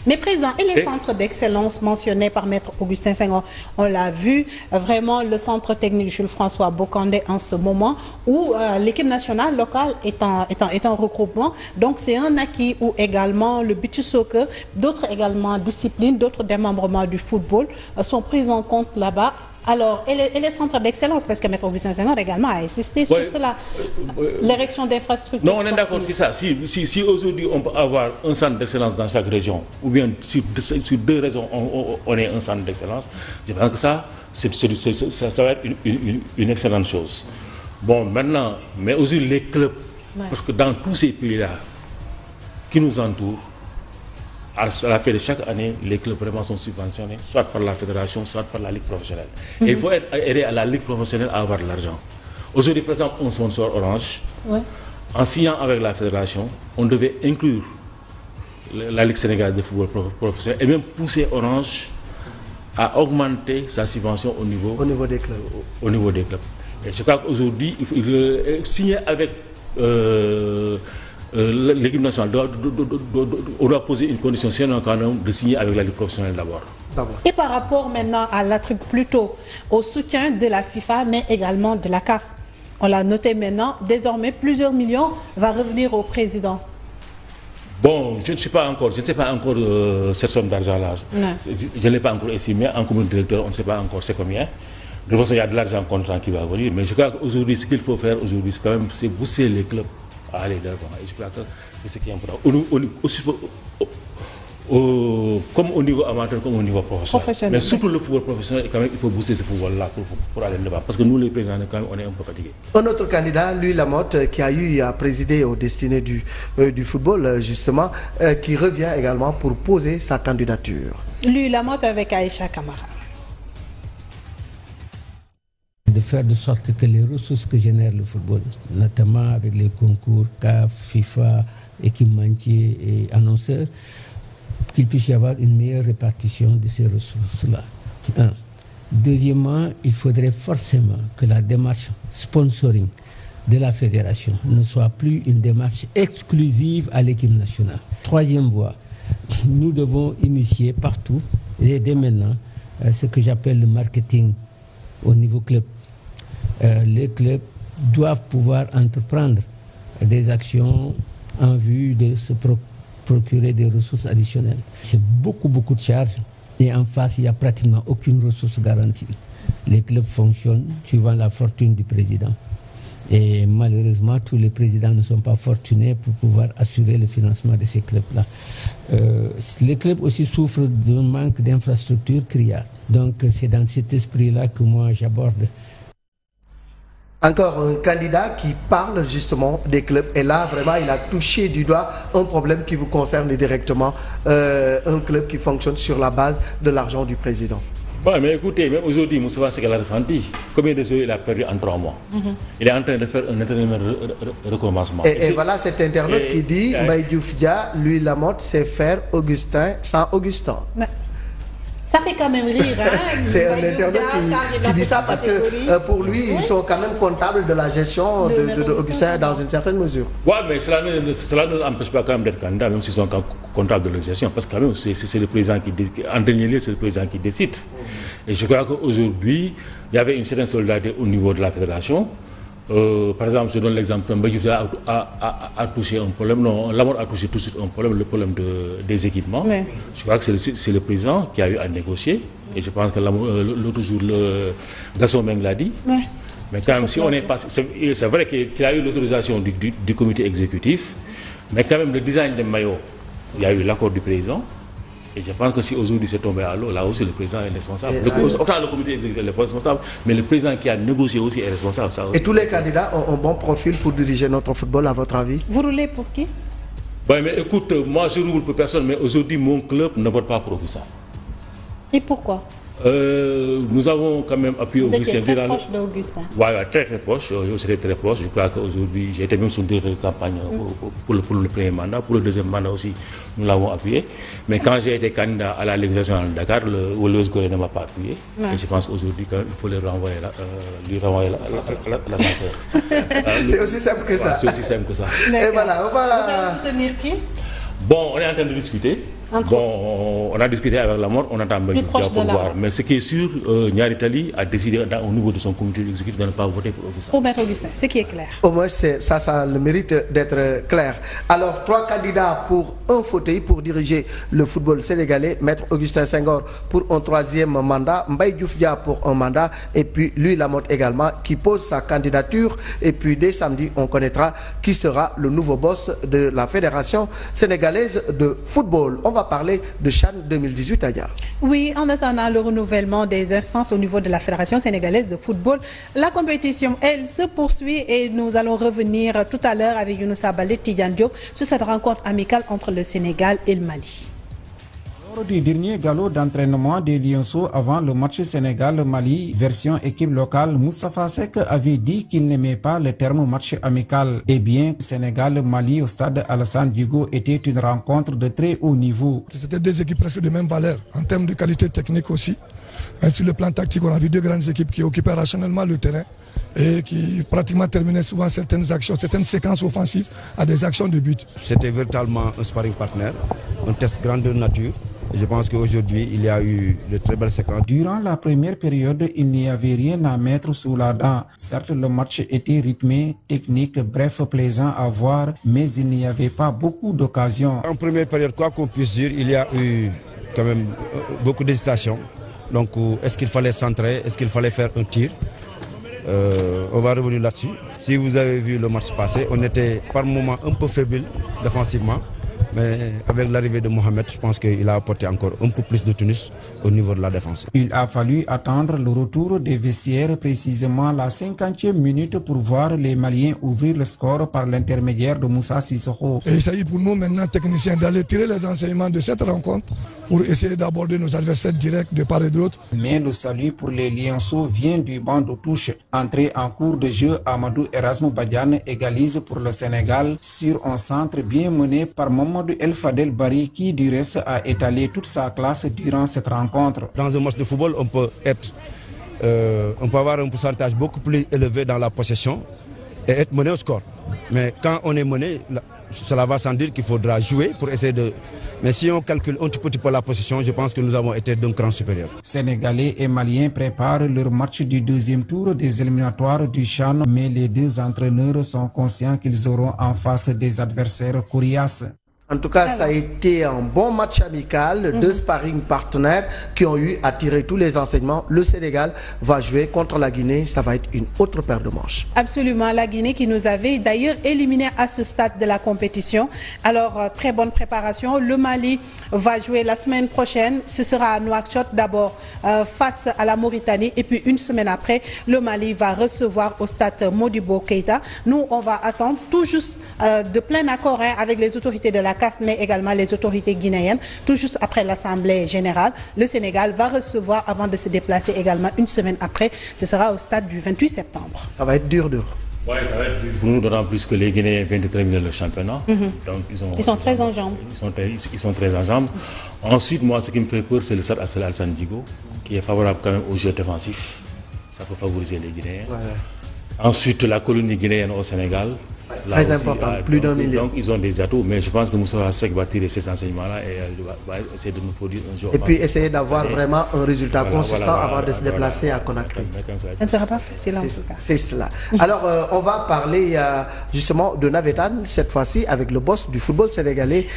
Mais président, et les centres d'excellence mentionnés par Maître Augustin Senghor, on l'a vu, vraiment le centre technique Jules-François Bocandé en ce moment, où l'équipe nationale locale est en regroupement. Donc c'est un acquis où également le beach soccer, d'autres également disciplines, d'autres démembrements du football sont pris en compte là-bas. Alors, et les centres d'excellence, parce que Maître Augustin Senghor également a insisté sur cela, l'érection d'infrastructures. Non, on est d'accord sur ça. Si aujourd'hui on peut avoir un centre d'excellence dans chaque région, ou bien sur 2 régions on est un centre d'excellence, je pense que ça va être une excellente chose. Bon, maintenant, mais aussi les clubs, parce que dans tous ces pays-là qui nous entourent, à la fin de chaque année, les clubs vraiment sont subventionnés, soit par la fédération, soit par la ligue professionnelle. Et il faut aider à la ligue professionnelle à avoir de l'argent. Aujourd'hui, par exemple, un sponsor Orange, en signant avec la fédération, on devait inclure la Ligue sénégalaise de football professionnel et même pousser Orange à augmenter sa subvention au niveau des clubs. Et je crois qu'aujourd'hui, il faut signer avec l'équipe nationale. On doit poser une condition, sinon quand même, de signer avec la Ligue professionnelle d'abord. Et par rapport maintenant à l'attribut plutôt au soutien de la FIFA, mais également de la CAF. On l'a noté maintenant, désormais plusieurs millions va revenir au président. Bon, je ne sais pas encore cette somme d'argent-là. Je ne l'ai pas encore estimé. En comité directeur, on ne sait pas encore c'est combien. De toute façon, il y a de l'argent comptant qui va venir. Mais je crois qu'aujourd'hui, ce qu'il faut faire aujourd'hui, c'est quand même pousser les clubs à aller devant. Et je crois que c'est ce qui est important. Comme au niveau amateur, comme au niveau professionnel. Mais surtout le football professionnel, quand même, il faut booster ce football-là pour aller devant. Parce que nous, les présidents, quand même, on est un peu fatigués. Un autre candidat, Louis Lamotte, qui a eu à présider aux destinées du football, justement, qui revient également pour poser sa candidature. Louis Lamotte avec Aïcha Kamara. De faire de sorte que les ressources que génère le football, notamment avec les concours CAF, FIFA, équipementiers et annonceurs, qu'il puisse y avoir une meilleure répartition de ces ressources-là. Un. Deuxièmement, il faudrait forcément que la démarche sponsoring de la fédération ne soit plus une démarche exclusive à l'équipe nationale. Troisième voie, nous devons initier partout, et dès maintenant, ce que j'appelle le marketing au niveau club. Les clubs doivent pouvoir entreprendre des actions en vue de se procurer des ressources additionnelles. C'est beaucoup de charges et en face, il n'y a pratiquement aucune ressource garantie. Les clubs fonctionnent suivant la fortune du président. Et malheureusement, tous les présidents ne sont pas fortunés pour pouvoir assurer le financement de ces clubs-là. Les clubs aussi souffrent d'un manque d'infrastructures criardes. Donc c'est dans cet esprit-là que moi j'aborde. Encore un candidat qui parle justement des clubs. Et là, vraiment, il a touché du doigt un problème qui vous concerne directement. Un club qui fonctionne sur la base de l'argent du président. Ouais, mais écoutez, même aujourd'hui, Moussa, ce qu'elle a ressenti, combien de jeux il a perdu en 3 mois. Il est en train de faire un éternel recommencement. Et voilà cet internaute qui dit Mbaye Diouf Dia, Louis Lamotte, c'est faire Augustin sans Augustin. Mais ça fait quand même rire, hein. C'est un internaute qui dit ça parce que pour lui, ils sont quand même comptables de la gestion de Augustin dans une certaine mesure. Oui, mais cela ne l'empêche pas quand même d'être candidat, même s'ils sont comptables de la gestion, parce que quand même, c'est le président qui décide. En dernier lieu, c'est le président qui décide. Et je crois qu'aujourd'hui, il y avait une certaine solidarité au niveau de la fédération. Par exemple, je donne l'exemple, Mbaye Diouf a touché un problème, non, Lamotte a touché tout de suite un problème, le problème des équipements. Oui. Je crois que c'est le président qui a eu à négocier, et je pense que l'autre jour, Gaston Meng l'a dit. Oui. Mais quand même, si on est passé, c'est vrai qu'il a eu l'autorisation du comité exécutif, mais quand même le design des maillots, il y a eu l'accord du président. Et je pense que si aujourd'hui c'est tombé à l'eau, là aussi le président est responsable. Autant le comité est responsable, mais le président qui a négocié aussi est responsable. Ça aussi. Et tous les candidats ont un bon profil pour diriger notre football, à votre avis? Vous roulez pour qui? Ouais, mais écoute, moi je roule pour personne, mais aujourd'hui mon club ne vote pas pour Augustin. Et pourquoi? Nous avons quand même appuyé Augustin. Vous étiez très proche d'Augustin. Oui, très proche. J'étais très proche. Je crois qu'aujourd'hui, j'ai été même son directeur de campagne pour le premier mandat. Pour le deuxième mandat aussi, nous l'avons appuyé. Mais quand j'ai été candidat à la législation de Dakar, le Wolof Gorée ne m'a pas appuyé. Et je pense qu'aujourd'hui, il faut lui renvoyer l'ascenseur. C'est aussi simple que ça. C'est aussi simple que ça. Et voilà, Vous allez soutenir qui? Bon, on est en train de discuter. Bon, on a discuté avec Lamotte, on attend Mbaye Diouf Dia pour voir. Mais ce qui est sûr, Nyari Tali a décidé au niveau de son comité exécutif de ne pas voter pour Augustin. Pour mettre Augustin, ce qui est clair. Au moins, ça a le mérite d'être clair. Alors, 3 candidats pour un fauteuil pour diriger le football sénégalais. Maître Augustin Senghor pour un 3e mandat. Mbaye Diouf Dia pour un mandat. Et puis, Louis Lamotte également qui pose sa candidature. Et puis, dès samedi, on connaîtra qui sera le nouveau boss de la Fédération sénégalaise de football. On va parler de CHAN 2018 à Dia. Oui, en attendant le renouvellement des instances au niveau de la Fédération sénégalaise de football, la compétition, elle se poursuit et nous allons revenir tout à l'heure avec Younoussa Baldé Tidiane Diop sur cette rencontre amicale entre le Sénégal et le Mali. Lors du dernier galop d'entraînement des Lionceaux avant le match Sénégal-Mali, version équipe locale, Moustapha Seck avait dit qu'il n'aimait pas le terme match amical. Eh bien, Sénégal-Mali au stade Alassane Djigo était une rencontre de très haut niveau. C'était deux équipes presque de même valeur, en termes de qualité technique aussi. Même sur le plan tactique, on a vu deux grandes équipes qui occupaient rationnellement le terrain et qui pratiquement terminaient souvent certaines actions, certaines séquences offensives à des actions de but. C'était véritablement un sparring partner, un test grandeur nature. Je pense qu'aujourd'hui, il y a eu de très belles séquences. Durant la première période, il n'y avait rien à mettre sous la dent. Certes, le match était rythmé, technique, bref, plaisant à voir, mais il n'y avait pas beaucoup d'occasions. En première période, quoi qu'on puisse dire, il y a eu quand même beaucoup d'hésitation. Donc, est-ce qu'il fallait centrer? Est-ce qu'il fallait faire un tir? On va revenir là-dessus. Si vous avez vu le match passé, on était par moments un peu faible défensivement. Mais avec l'arrivée de Mohamed, je pense qu'il a apporté encore un peu plus de tonus au niveau de la défense. Il a fallu attendre le retour des vestiaires, précisément la 50e minute, pour voir les Maliens ouvrir le score par l'intermédiaire de Moussa Sissoko. Et il s'agit pour nous maintenant, techniciens, d'aller tirer les enseignements de cette rencontre pour essayer d'aborder nos adversaires directs de part et d'autre. Mais le salut pour les Lionceaux vient du banc de touche. Entré en cours de jeu, Amadou Erasme Badiane égalise pour le Sénégal sur un centre bien mené par Mamadou El Fadel Bari qui du reste a étalé toute sa classe durant cette rencontre. Dans un match de football, on peut avoir un pourcentage beaucoup plus élevé dans la possession et être mené au score. Mais quand on est mené, cela va sans dire qu'il faudra jouer pour essayer de... Mais si on calcule un petit peu la possession, je pense que nous avons été d'un cran supérieur. Sénégalais et Maliens préparent leur match du deuxième tour des éliminatoires du CHAN, mais les deux entraîneurs sont conscients qu'ils auront en face des adversaires coriaces. En tout cas, ça a été un bon match amical, deux sparring partenaires qui ont eu à tirer tous les enseignements. Le Sénégal va jouer contre la Guinée, ça va être une autre paire de manches. Absolument, la Guinée qui nous avait d'ailleurs éliminés à ce stade de la compétition. Alors, très bonne préparation. Le Mali va jouer la semaine prochaine. Ce sera à Nouakchott d'abord face à la Mauritanie. Et puis une semaine après, le Mali va recevoir au stade Modibo Keïta. Nous, on va attendre tout juste de plein accord avec les autorités de la CAF, mais également les autorités guinéennes. Tout juste après l'Assemblée générale, le Sénégal va recevoir avant de se déplacer également une semaine après. Ce sera au stade du 28 septembre. Ça va être dur. Oui, ça va être dur pour nous, d'autant plus que les Guinéens viennent de terminer le championnat. Donc, ils sont très en jambes. Ils sont très en jambes. Ensuite, moi, ce qui me fait peur, c'est le stade Alassane Djigo, qui est favorable quand même au jeu défensif. Ça peut favoriser les Guinéens. Ouais. Ensuite, la colonie guinéenne au Sénégal. Très important, plus d'1 million. Donc ils ont des atouts, mais je pense que Moussa Seck va tirer ces enseignements-là et va essayer de nous produire un jeu. Et puis essayer d'avoir vraiment un résultat consistant avant de se déplacer à Conakry. Ça ne sera pas facile en tout cas. C'est cela. Alors on va parler justement de Navetan, cette fois-ci avec le boss du football sénégalais,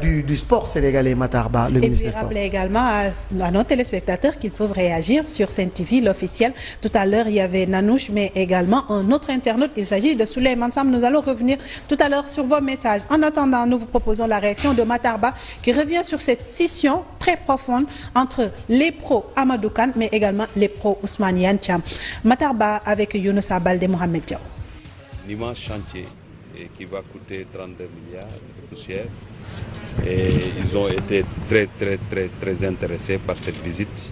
du sport sénégalais, Matarba, le ministre des Sports. Et puis rappeler également à nos téléspectateurs qu'ils peuvent réagir sur Sen-TV, l'officiel. Tout à l'heure, il y avait Nanouche, mais également un autre internaute. Il s'agit de Souleymane Sam. Nous allons revenir tout à l'heure sur vos messages. En attendant, nous vous proposons la réaction de Matarba qui revient sur cette scission très profonde entre les pros Amadou Kane mais également les pros Ousmane Yan Thiam. Matarba avec Younoussa Baldé Mohamed Diaw. L'immense chantier qui va coûter 32 milliards de poussière et ils ont été très intéressés par cette visite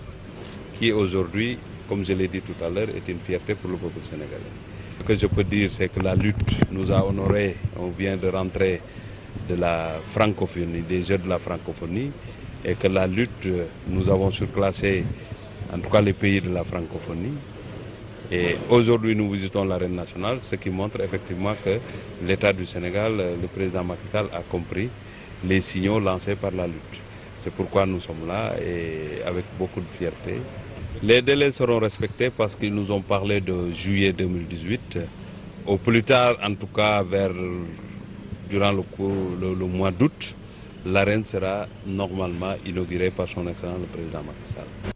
qui aujourd'hui, comme je l'ai dit tout à l'heure, est une fierté pour le peuple sénégalais. Ce que je peux dire, c'est que la lutte nous a honorés. On vient de rentrer de la francophonie, des Jeux de la francophonie, et que la lutte, nous avons surclassé, en tout cas les pays de la francophonie. Et aujourd'hui, nous visitons l'arène nationale, ce qui montre effectivement que l'État du Sénégal, le président Macky Sall, a compris les signaux lancés par la lutte. C'est pourquoi nous sommes là et avec beaucoup de fierté. Les délais seront respectés parce qu'ils nous ont parlé de juillet 2018. Au plus tard, en tout cas, durant le mois d'août, l'arène sera normalement inaugurée par son excellence le président Macky Sall.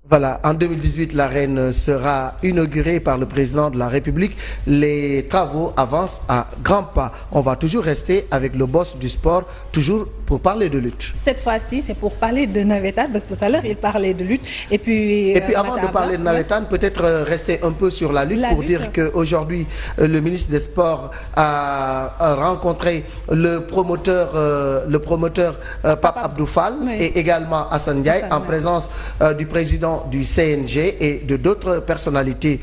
Voilà, en 2018, l'arène sera inaugurée par le président de la République. Les travaux avancent à grands pas. On va toujours rester avec le boss du sport, toujours pour parler de lutte. Cette fois-ci, c'est pour parler de Navetan, parce que tout à l'heure, il parlait de lutte. Et puis avant de parler de Navetan, peut-être rester un peu sur la lutte pour dire qu'aujourd'hui, le ministre des Sports a rencontré le promoteur Pape Abdou Fall et également Hassan Ndiaye en présence du président du CNG et de d'autres personnalités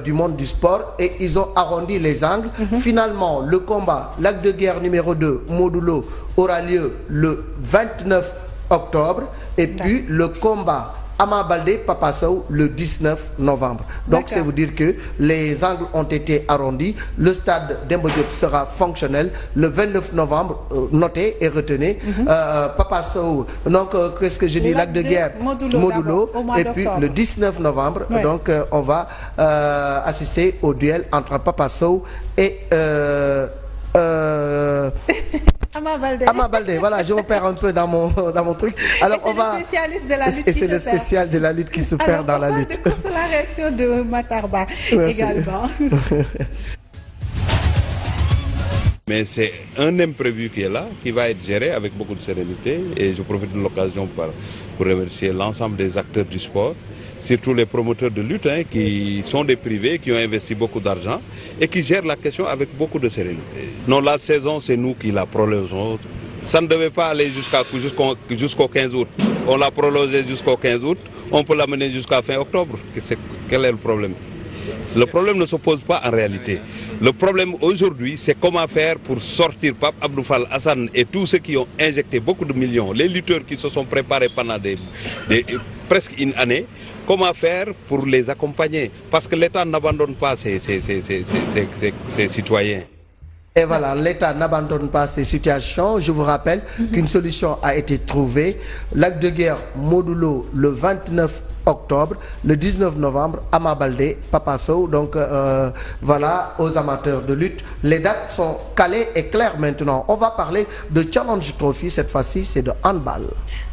du monde du sport, et ils ont arrondi les angles. Finalement, le combat Lac de Guerre numéro 2 Modulo aura lieu le 29 octobre et puis le combat Ama Baldé Papa Sow le 19 novembre. Donc c'est vous dire que les angles ont été arrondis. Le stade Demba Diop sera fonctionnel le 29 novembre. Notez et retenez. Papa Sow, donc qu'est-ce que je dis, Lac de Guerre Modulo et puis le 19 novembre. Donc on va assister au duel entre Papa Sow et Ama Baldé, voilà, je me perds un peu dans mon truc. Alors on va. C'est le spécialiste de la lutte. Et c'est le spécial de la lutte qui se perd dans la lutte. C'est la réaction de Matarba également. Mais c'est un imprévu qui est là, qui va être géré avec beaucoup de sérénité. Et je profite de l'occasion pour remercier l'ensemble des acteurs du sport, surtout les promoteurs de lutte, qui sont des privés, qui ont investi beaucoup d'argent et qui gèrent la question avec beaucoup de sérénité. Non, la saison, c'est nous qui la prolongeons. Ça ne devait pas aller jusqu'au 15 août. On l'a prolongé jusqu'au 15 août, on peut l'amener jusqu'à fin octobre. Quel est le problème? Le problème ne se pose pas en réalité. Le problème aujourd'hui, c'est comment faire pour sortir Pape Abdou Fall, Hassan et tous ceux qui ont injecté beaucoup de millions, les lutteurs qui se sont préparés pendant presque une année. Comment faire pour les accompagner? Parce que l'État n'abandonne pas ses citoyens. Et voilà, l'État n'abandonne pas ces situations. Je vous rappelle qu'une solution a été trouvée. Lac de Guerre Modulo le 29 octobre, le 19 novembre, Ama Baldé, Papa Sow. Donc voilà, aux amateurs de lutte, les dates sont calées et claires maintenant. On va parler de Challenge Trophy, cette fois-ci c'est de handball.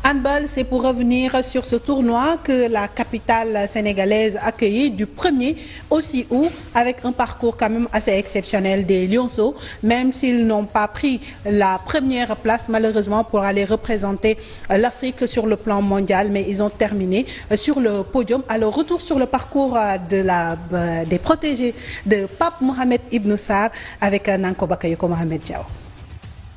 Handball, c'est pour revenir sur ce tournoi que la capitale sénégalaise a accueilli du 1er au 6 août avec un parcours quand même assez exceptionnel des Lionceaux, même s'ils n'ont pas pris la première place malheureusement pour aller représenter l'Afrique sur le plan mondial, mais ils ont terminé sur le podium. Alors retour sur le parcours des protégés de Pape Mohamed Ibn Sarr avec Nanko Bakayoko Mohamed Diaw.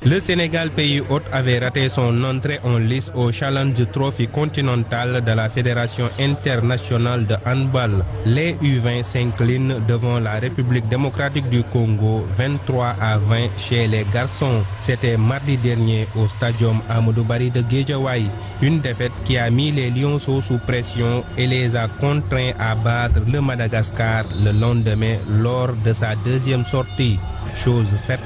Le Sénégal, pays hôte, avait raté son entrée en lice au Challenge Trophy continental de la Fédération internationale de handball. Les U20 s'inclinent devant la République démocratique du Congo 23-20 chez les garçons. C'était mardi dernier au stadium Amadou Barry de Guédiawaye. Une défaite qui a mis les Lionceaux sous pression et les a contraints à battre le Madagascar le lendemain lors de sa deuxième sortie. Chose faite,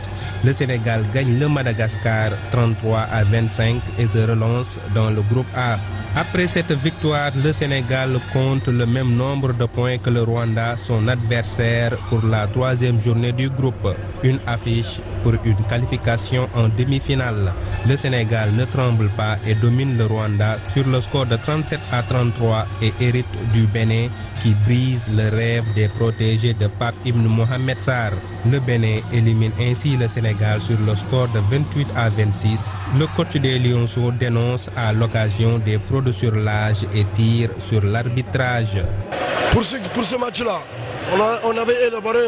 le Sénégal gagne le Madagascar 33-25 et se relance dans le groupe A. Après cette victoire, le Sénégal compte le même nombre de points que le Rwanda, son adversaire pour la troisième journée du groupe. Une affiche pour une qualification en demi-finale. Le Sénégal ne tremble pas et domine le Rwanda sur le score de 37-33 et hérite du Bénin qui brise le rêve des protégés de Pape Ibn Mohamed Sarr. Le Bénin élimine ainsi le Sénégal sur le score de 28-26. Le coach des Lionceaux dénonce à l'occasion des fraudes sur l'âge et tire sur l'arbitrage. Pour ce match-là, on avait élaboré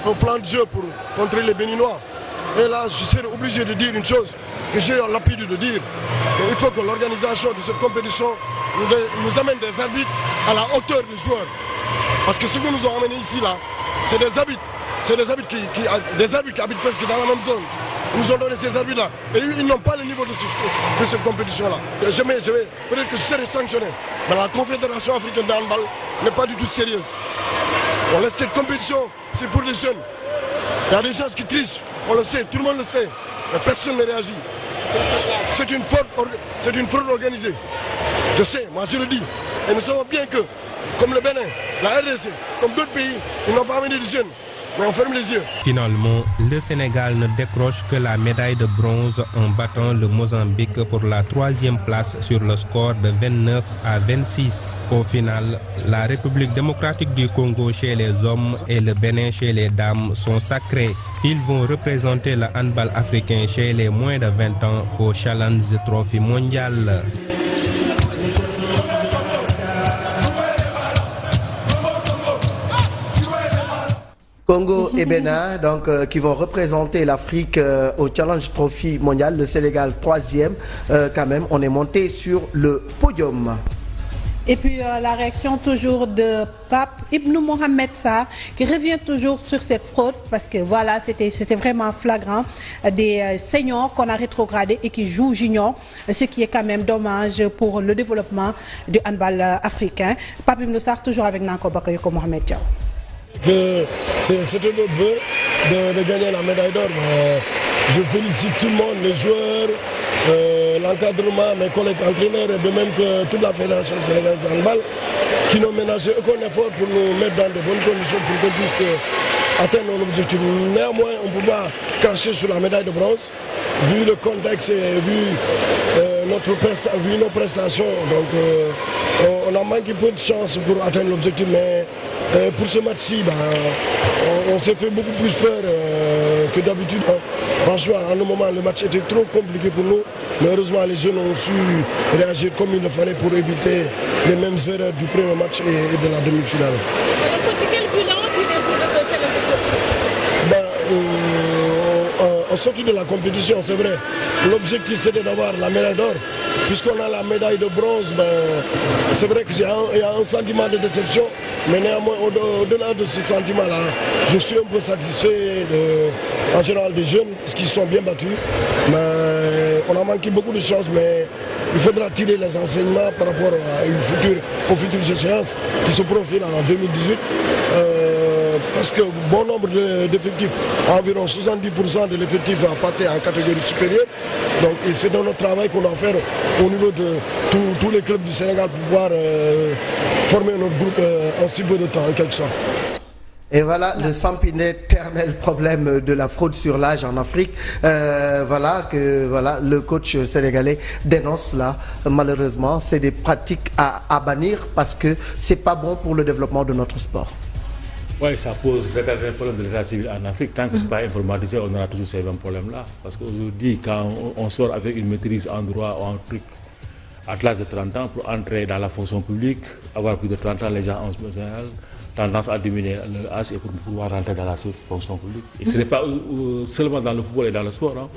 un plan de jeu pour contrer les Béninois. Et là, je serais obligé de dire une chose que j'ai l'habitude de dire. Il faut que l'organisation de cette compétition nous amène des arbitres à la hauteur des joueurs. Parce que ce que nous ont amené ici, là, c'est des arbitres. C'est des arbitres qui habitent presque dans la même zone. Ils nous ont donné ces arbitres-là. Et ils n'ont pas le niveau de cette compétition-là. Peut-être que je serai sanctionné. Mais la Confédération africaine de handball n'est pas du tout sérieuse. On laisse cette compétition, c'est pour les jeunes. Il y a des gens qui trichent, on le sait, tout le monde le sait. Mais personne ne réagit. C'est une fraude organisée. Je sais, moi je le dis. Et nous savons bien que, comme le Bénin, la RDC, comme d'autres pays, ils n'ont pas amené des jeunes. mais on ferme les yeux. Finalement, le Sénégal ne décroche que la médaille de bronze en battant le Mozambique pour la 3e place sur le score de 29-26. Au final, la République démocratique du Congo chez les hommes et le Bénin chez les dames sont sacrés. Ils vont représenter le handball africain chez les moins de 20 ans au Challenge Trophy mondial. Congo et Bénin, donc, qui vont représenter l'Afrique au Challenge Trophy mondial. Le Sénégal 3e, quand même, on est monté sur le podium. Et puis la réaction toujours de Pape Ibn Mohamed Sarr qui revient toujours sur cette fraude parce que voilà, c'était vraiment flagrant. Des seniors qu'on a rétrogradés et qui jouent junior, ce qui est quand même dommage pour le développement du handball africain. Pape Ibn Sarr toujours avec Nanko Bakayoko Mohamed Diaw. C'était notre vœu de gagner la médaille d'or. Je félicite tout le monde, les joueurs, l'encadrement, mes collègues entraîneurs et de même que toute la fédération sénégalaise de handball qui n'ont ménagé aucun effort pour nous mettre dans de bonnes conditions pour qu'on puisse atteindre nos objectifs. Néanmoins, on ne peut pas cracher sur la médaille de bronze vu le contexte et vu nos prestations. Donc on a manqué peu de chance pour atteindre l'objectif, mais pour ce match-ci, on s'est fait beaucoup plus peur que d'habitude. Franchement, à un moment, le match était trop compliqué pour nous. Mais heureusement, les jeunes ont su réagir comme il le fallait pour éviter les mêmes erreurs du premier match et de la demi-finale. Quel bilan tirez-vous de ce challenge? En sortie de la compétition, c'est vrai. L'objectif, c'était d'avoir la médaille d'or. Puisqu'on a la médaille de bronze, c'est vrai qu'il y a un sentiment de déception. Mais néanmoins, au-delà de ce sentiment-là, je suis un peu satisfait en général des jeunes, parce qu'ils sont bien battus. Mais on a manqué beaucoup de choses, mais il faudra tirer les enseignements par rapport aux futures échéances qui se profilent en 2018. Parce que bon nombre d'effectifs, environ 70% de l'effectif va passer en catégorie supérieure. Donc c'est dans notre travail qu'on doit faire au niveau de tous les clubs du Sénégal pour pouvoir former notre groupe en si peu de temps, en quelque sorte. Et voilà le sempiternel problème de la fraude sur l'âge en Afrique. Voilà le coach sénégalais dénonce là. Malheureusement, c'est des pratiques à bannir parce que c'est pas bon pour le développement de notre sport. Oui, ça pose un problème de l'état civil en Afrique. Tant que ce n'est pas informatisé, on aura toujours ces mêmes problèmes-là. Parce qu'aujourd'hui, quand on sort avec une maîtrise en droit ou en truc à l'âge de 30 ans pour entrer dans la fonction publique, avoir plus de 30 ans, les gens ont tendance à diminuer leur âge et pour pouvoir rentrer dans la fonction publique. Et ce n'est pas seulement dans le football et dans le sport. Hein.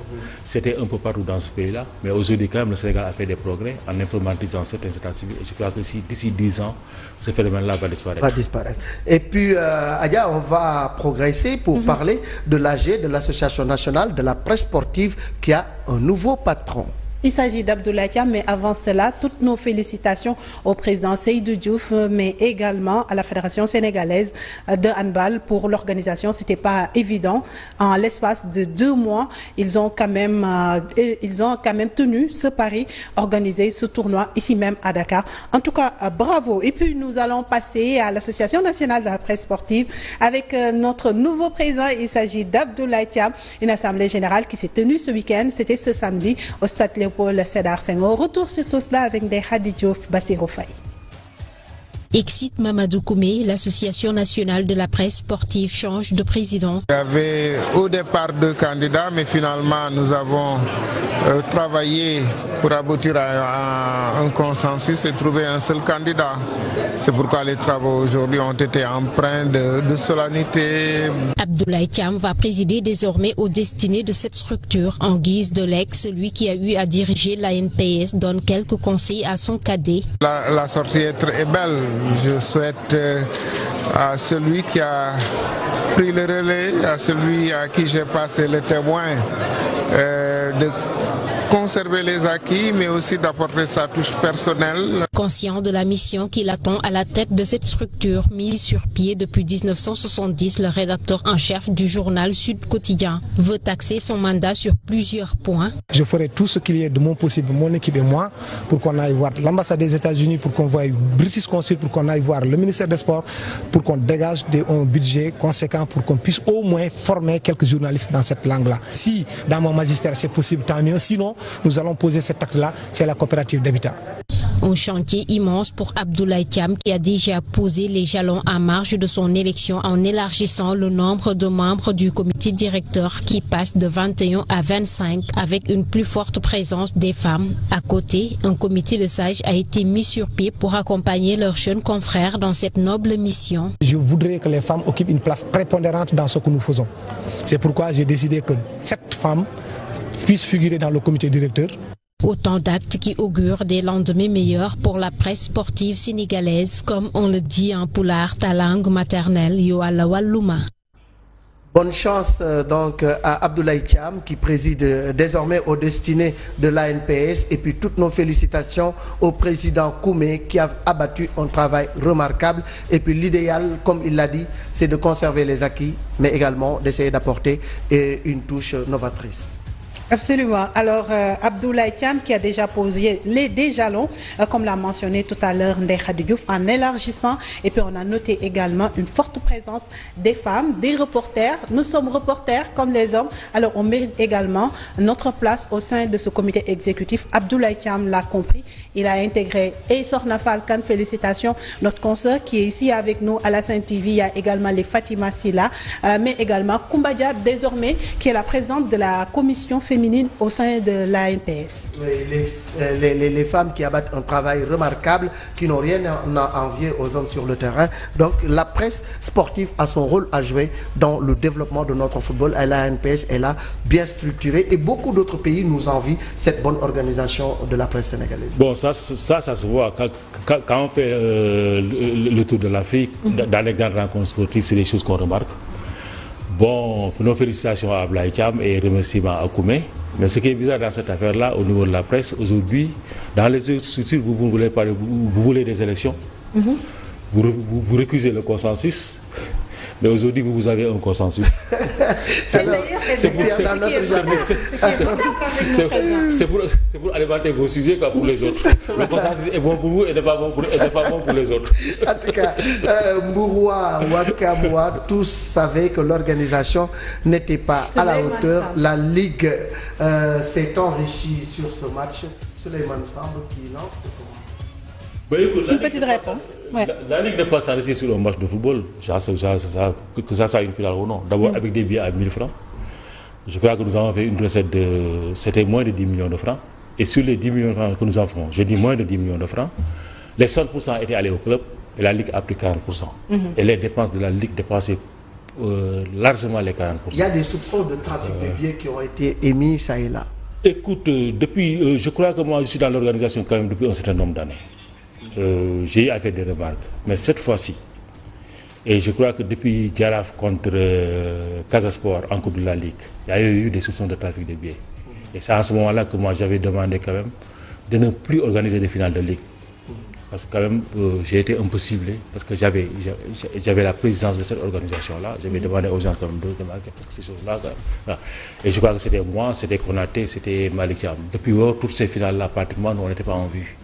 C'était un peu partout dans ce pays-là. Mais aujourd'hui, quand même, le Sénégal a fait des progrès en informatisant certains états civils. Et je crois que d'ici 10 ans, ce phénomène-là va disparaître. Et puis, Adia, on va progresser pour parler de l'AG, de l'Association nationale de la presse sportive, qui a un nouveau patron. Il s'agit d'Abdoulaye Thiam, mais avant cela, toutes nos félicitations au président Seydou Diouf, mais également à la Fédération sénégalaise de handball pour l'organisation. C'était pas évident. En l'espace de 2 mois, ils ont quand même tenu ce pari, organisé ce tournoi ici même à Dakar. En tout cas, bravo. Et puis nous allons passer à l'Association nationale de la presse sportive avec notre nouveau président. Il s'agit d'Abdoulaye Thiam, une assemblée générale qui s'est tenue ce week-end. C'était ce samedi au stade Léopold Sédar Senghor. Retour sur tout cela avec des Hadi Diouf, Bassirou Faye. Excite Mamadou Koumé, l'Association nationale de la presse sportive change de président. Il y avait au départ 2 candidats, mais finalement nous avons travaillé pour aboutir à un consensus et trouver un seul candidat. C'est pourquoi les travaux aujourd'hui ont été empreints de solennité. Abdoulaye Thiam va présider désormais aux destinées de cette structure. En guise de legs, celui qui a eu à diriger l'ANPS donne quelques conseils à son cadet. La sortie est belle. Je souhaite à celui qui a pris le relais, à celui à qui j'ai passé le témoin, de conserver les acquis, mais aussi d'apporter sa touche personnelle. Conscient de la mission qu'il attend à la tête de cette structure mise sur pied depuis 1970, le rédacteur en chef du journal Sud Quotidien veut axer son mandat sur plusieurs points. Je ferai tout ce qu'il y a de mon possible, mon équipe et moi, pour qu'on aille voir l'ambassade des États-Unis, pour qu'on voie British Consul, pour qu'on aille voir le ministère des Sports, pour qu'on dégage un budget conséquent, pour qu'on puisse au moins former quelques journalistes dans cette langue-là. Si dans mon magistère c'est possible, tant mieux. Sinon, nous allons poser cet acte-là, c'est la coopérative d'habitat. Un chantier immense pour Abdoulaye Thiam qui a déjà posé les jalons en marge de son élection en élargissant le nombre de membres du comité directeur qui passe de 21 à 25 avec une plus forte présence des femmes. À côté, un comité de sages a été mis sur pied pour accompagner leurs jeunes confrères dans cette noble mission. Je voudrais que les femmes occupent une place prépondérante dans ce que nous faisons. C'est pourquoi j'ai décidé que cette femme puisse figurer dans le comité directeur. Autant d'actes qui augurent des lendemains meilleurs pour la presse sportive sénégalaise, comme on le dit en pulaar, ta langue maternelle, yo alla walluma. Bonne chance donc à Abdoulaye Thiam qui préside désormais aux destinées de l'ANPS et puis toutes nos félicitations au président Koumé qui a abattu un travail remarquable et puis l'idéal, comme il l'a dit, c'est de conserver les acquis mais également d'essayer d'apporter une touche novatrice. Absolument. Alors, Abdoulaye Thiam qui a déjà posé des jalons, comme l'a mentionné tout à l'heure Ndeye Khady Diouf, en élargissant. Et puis, on a noté également une forte présence des femmes, des reporters. Nous sommes reporters comme les hommes. Alors, on mérite également notre place au sein de ce comité exécutif. Abdoulaye Thiam l'a compris. Il a intégré Sokhna Fall Kane, félicitations. Notre consoeur qui est ici avec nous à la Sen TV. Il y a également les Fatima Silla, mais également Koumba Diab, désormais, qui est la présidente de la commission féminine au sein de l'ANPS. Oui, les femmes qui abattent un travail remarquable, qui n'ont rien à envier aux hommes sur le terrain. Donc la presse sportive a son rôle à jouer dans le développement de notre football. L'ANPS est là, bien structurée, et beaucoup d'autres pays nous envient cette bonne organisation de la presse sénégalaise. Bon, ça se voit quand on fait le tour de l'Afrique, dans les grandes rencontres sportives, c'est des choses qu'on remarque. Bon, nos félicitations à Abdoulaye Thiam et remerciements à Koumé. Mais ce qui est bizarre dans cette affaire-là, au niveau de la presse, aujourd'hui, dans les autres structures, vous voulez des élections, vous récusez le consensus, mais aujourd'hui, vous avez un consensus. C'est pour alimenter vos sujets comme pour les autres. Le consensus est bon pour vous et n'est pas bon pour les autres. En tout cas, Mbouroua, Ouakamoua, tous savaient que l'organisation n'était pas à la hauteur. La Ligue s'est enrichie sur ce match. Souleymane Samb qui lance. Une petite réponse. La Ligue n'est pas s'arrêter sur un match de football, que ça soit une finale ou non. D'abord avec des billets à 1000 francs. Je crois que nous avons fait une recette c'était moins de 10 millions de francs. Et sur les 10 millions de francs que nous avons, je dis moins de 10 millions de francs, les 100% étaient allés au club et la Ligue a pris 40%. Et les dépenses de la Ligue dépassaient largement les 40%. Il y a des soupçons de trafic de billets qui ont été émis ça et là. Écoute, depuis, je crois que moi je suis dans l'organisation quand même depuis un certain nombre d'années. J'ai eu à faire des remarques, mais cette fois-ci, et je crois que depuis Djaraf contre Casasport en Coupe de la Ligue, il y a eu des soupçons de trafic de billets. Et c'est à ce moment-là que moi j'avais demandé quand même de ne plus organiser des finales de Ligue. Parce que quand même, j'ai été un peu ciblé, parce que j'avais la présidence de cette organisation-là. J'avais demandé aux gens quand même de marquer parce que ces choses-là. Et je crois que c'était moi, c'était Konaté, c'était Malick Thiam. Depuis toutes ces finales-là, pratiquement, nous, on n'était pas en vue.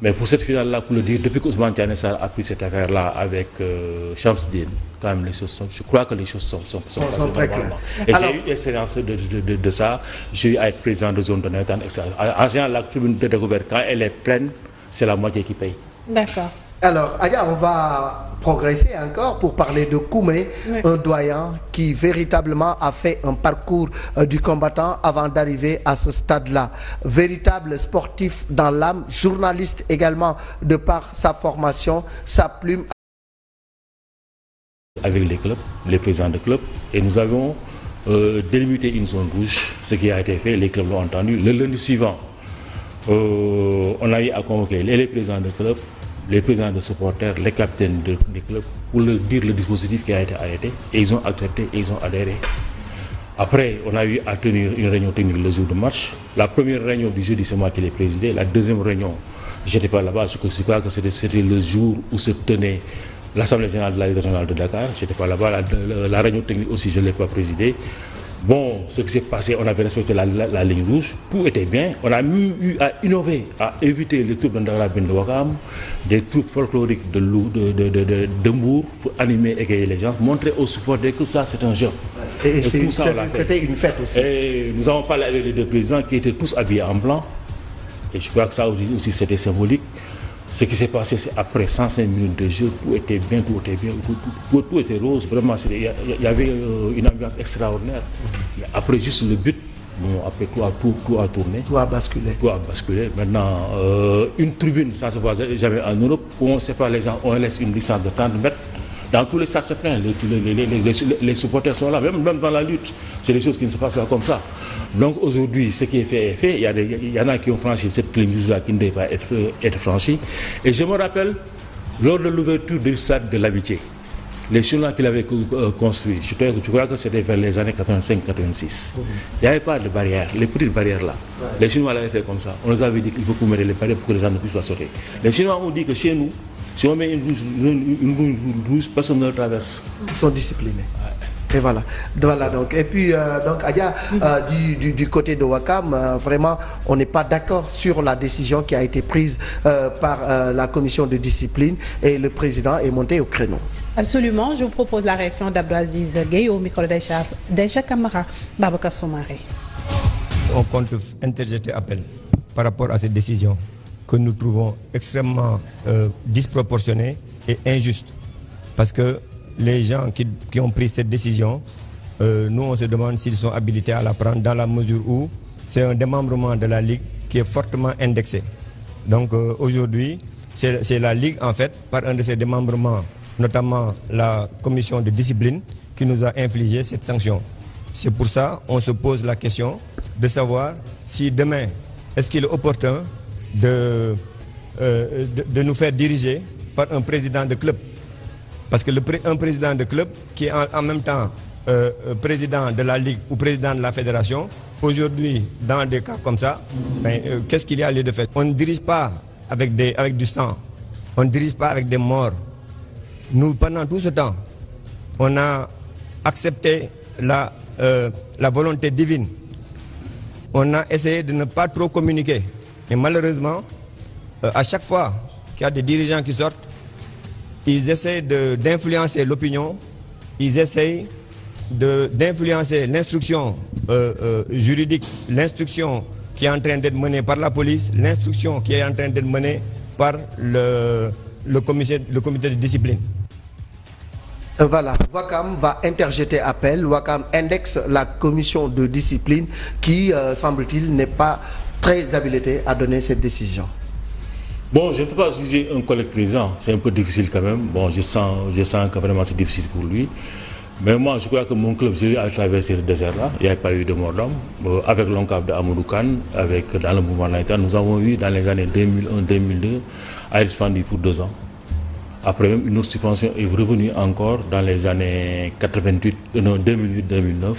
Mais pour cette finale-là, pour le dire, depuis que Ousmane Diané Sarr a pris cette affaire-là avec Shamsdine, quand même, les choses sont, je crois que les choses sont passées normalement. Et j'ai eu l'expérience de ça. J'ai eu à être président de zone de Netan, etc. En général, la tribune de découverte, quand elle est pleine, c'est la moitié qui paye. D'accord. Alors, Adia, on va progresser encore pour parler de Koumé, un doyen qui véritablement a fait un parcours du combattant avant d'arriver à ce stade-là. Véritable sportif dans l'âme, journaliste également de par sa formation, sa plume. Avec les clubs, les présidents de clubs, et nous avons délimité une zone rouge, ce qui a été fait, les clubs l'ont entendu. Le lundi suivant, on a eu à convoquer les présidents de clubs, les présidents de supporters, les capitaines des clubs pour leur dire le dispositif qui a été arrêté et ils ont accepté et ils ont adhéré. Après, on a eu à tenir une réunion technique le jour de match. La première réunion du jeudi, c'est moi qui l'ai présidée. La deuxième réunion, Je n'étais pas là-bas, je crois que c'était le jour où se tenait l'Assemblée générale de la Ligue régionale de Dakar. Je n'étais pas là-bas, la réunion technique aussi, je ne l'ai pas présidée. Bon, ce qui s'est passé, on avait respecté la ligne rouge, tout était bien. On a même eu à innover, à éviter les troupes d'Andarabin de Wakam, des troupes folkloriques de Mbour pour animer et égayer les gens, montrer aux supporters que ça c'est un jeu. Et c'était une fête aussi. Et nous avons parlé avec les deux présidents qui étaient tous habillés en blanc. Et je crois que ça aussi c'était symbolique. Ce qui s'est passé, c'est après 105 minutes de jeu, tout était bien, tout était rose. Vraiment, il y avait une ambiance extraordinaire. Mais après juste le but, bon, après tout a tourné. Tout a basculé. Tout a basculé. Maintenant, une tribune, ça ne se voit jamais en Europe, où on sépare les gens, on laisse une distance de 30 mètres. Dans tous les stades, c'est plein. Les supporters sont là, même dans la lutte. C'est des choses qui ne se passent pas comme ça. Donc aujourd'hui, ce qui est fait est fait. Il y en a qui ont franchi cette ligne qui ne devait pas être franchie. Et je me rappelle, lors de l'ouverture du stade de l'Amitié, les chinois qu'il avait construits, je crois que c'était vers les années 85-86. Il n'y avait pas de barrières, les petites barrières là. Les Chinois l'avaient fait comme ça. On nous avait dit qu'il faut qu'on mette les barrières pour que les gens ne puissent pas sauter. Les Chinois ont dit que chez nous, si on met une rouge, personne ne le traverse. Ils sont disciplinés. Et voilà donc. Et puis, donc, Adia, du côté de Wakam, vraiment, on n'est pas d'accord sur la décision qui a été prise par la commission de discipline et le président est monté au créneau. Absolument. Je vous propose la réaction d'Abdelaziz Gueye au micro d'Aïcha Camara, Babacar Soumaré. On compte interjeter appel par rapport à cette décision que nous trouvons extrêmement disproportionnée et injuste. Parce que les gens qui ont pris cette décision, nous on se demande s'ils sont habilités à la prendre dans la mesure où c'est un démembrement de la Ligue qui est fortement indexé. Donc aujourd'hui, c'est la Ligue en fait, par un de ses démembrements, notamment la commission de discipline, qui nous a infligé cette sanction. C'est pour ça qu'on se pose la question de savoir si demain, est-ce qu'il est opportun de nous faire diriger par un président de club. Parce que un président de club qui est en même temps président de la Ligue ou président de la fédération, aujourd'hui, dans des cas comme ça, qu'est-ce qu'il y a lieu de faire? On ne dirige pas avec du sang, on ne dirige pas avec des morts. Nous, pendant tout ce temps, on a accepté la volonté divine. On a essayé de ne pas trop communiquer. Et malheureusement, à chaque fois qu'il y a des dirigeants qui sortent, ils essayent d'influencer l'opinion, ils essayent d'influencer l'instruction juridique, l'instruction qui est en train d'être menée par la police, l'instruction qui est en train d'être menée par le comité de discipline. Voilà, Wakam va interjeter appel, Wakam indexe la commission de discipline qui, semble-t-il, n'est pas très habilité à donner cette décision. Bon, je ne peux pas juger un collègue président, c'est un peu difficile quand même. Bon, je sens que vraiment c'est difficile pour lui. Mais moi, je crois que mon club, j'ai eu à traverser ce désert-là. Il n'y a pas eu de mort d'homme. Avec l'ONCAV de Amadou Kane, dans le mouvement Naïta, nous avons eu dans les années 2001-2002 à être suspendu pour 2 ans. Après même, une autre suspension est revenue encore dans les années 2008-2009.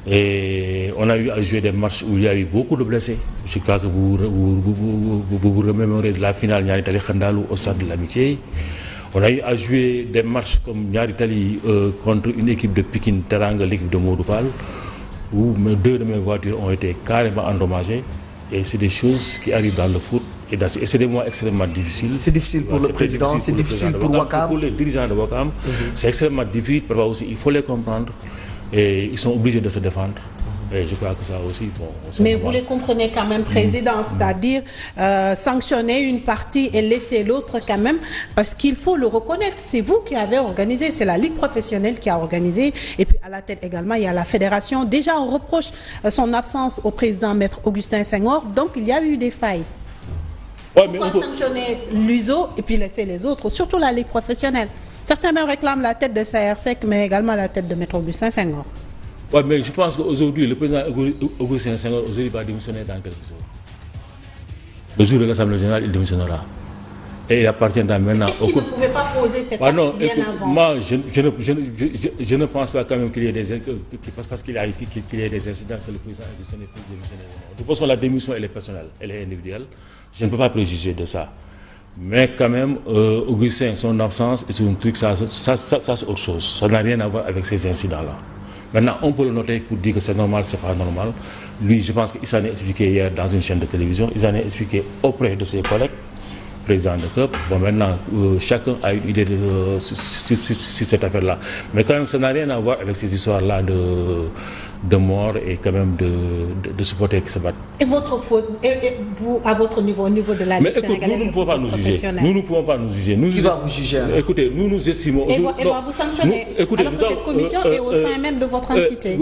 Et on a eu à jouer des matchs où il y a eu beaucoup de blessés. Je crois que vous remémorez la finale Niaritali Khandalou au stade de l'Amitié. On a eu à jouer des matchs comme Niaritali contre une équipe de Pikine Teranga, l'équipe de Mouroufal, où 2 de mes voitures ont été carrément endommagées. Et c'est des choses qui arrivent dans le foot. Et c'est des mois extrêmement difficiles. C'est difficile pour le président, c'est difficile pour Wakam. Pour les dirigeants de Wakam, c'est extrêmement difficile. Parfois aussi, il faut les comprendre. Et ils sont obligés de se défendre. Et je crois que ça aussi... Bon, mais vous les comprenez quand même, président, c'est-à-dire sanctionner une partie et laisser l'autre quand même, parce qu'il faut le reconnaître. C'est vous qui avez organisé, c'est la Ligue professionnelle qui a organisé. Et puis à la tête également, il y a la fédération. Déjà, on reproche son absence au président Maître Augustin Senghor. Donc, il y a eu des failles. Ouais, pourquoi sanctionner l'USO et puis laisser les autres, surtout la Ligue professionnelle? Certains même réclament la tête de CRSEC, mais également la tête de Maître Augustin Senghor. Oui, mais je pense qu'aujourd'hui, le président Augustin Senghor va démissionner dans quelques jours. Le jour de l'Assemblée générale, il démissionnera. Et il appartiendra maintenant au... Est-ce qu'il ne pouvait pas posé cet acte bien avant. Moi, je ne pense pas quand même qu'il y ait des incidents que le président a démissionné. De toute façon, la démission, elle est personnelle, elle est individuelle. Je ne peux pas préjuger de ça. Mais quand même, Augustin, son absence et son truc, ça c'est autre chose. Ça n'a rien à voir avec ces incidents-là. Maintenant, on peut le noter pour dire que c'est normal, c'est pas normal. Lui, je pense qu'il s'en est expliqué hier dans une chaîne de télévision. Il s'en est expliqué auprès de ses collègues, présidents de club. Bon, maintenant, chacun a une idée sur cette affaire-là. Mais quand même, ça n'a rien à voir avec ces histoires-là de mort et quand même de supporters qui se battent. Et votre faute, vous, à votre niveau, au niveau de la Ligue sénégalaise, nous ne pouvons pas nous juger. Nous ne pouvons pas nous juger. Qui va vous juger? Écoutez, nous estimons... Et va vous sanctionner. Alors que cette commission est au sein même de votre entité.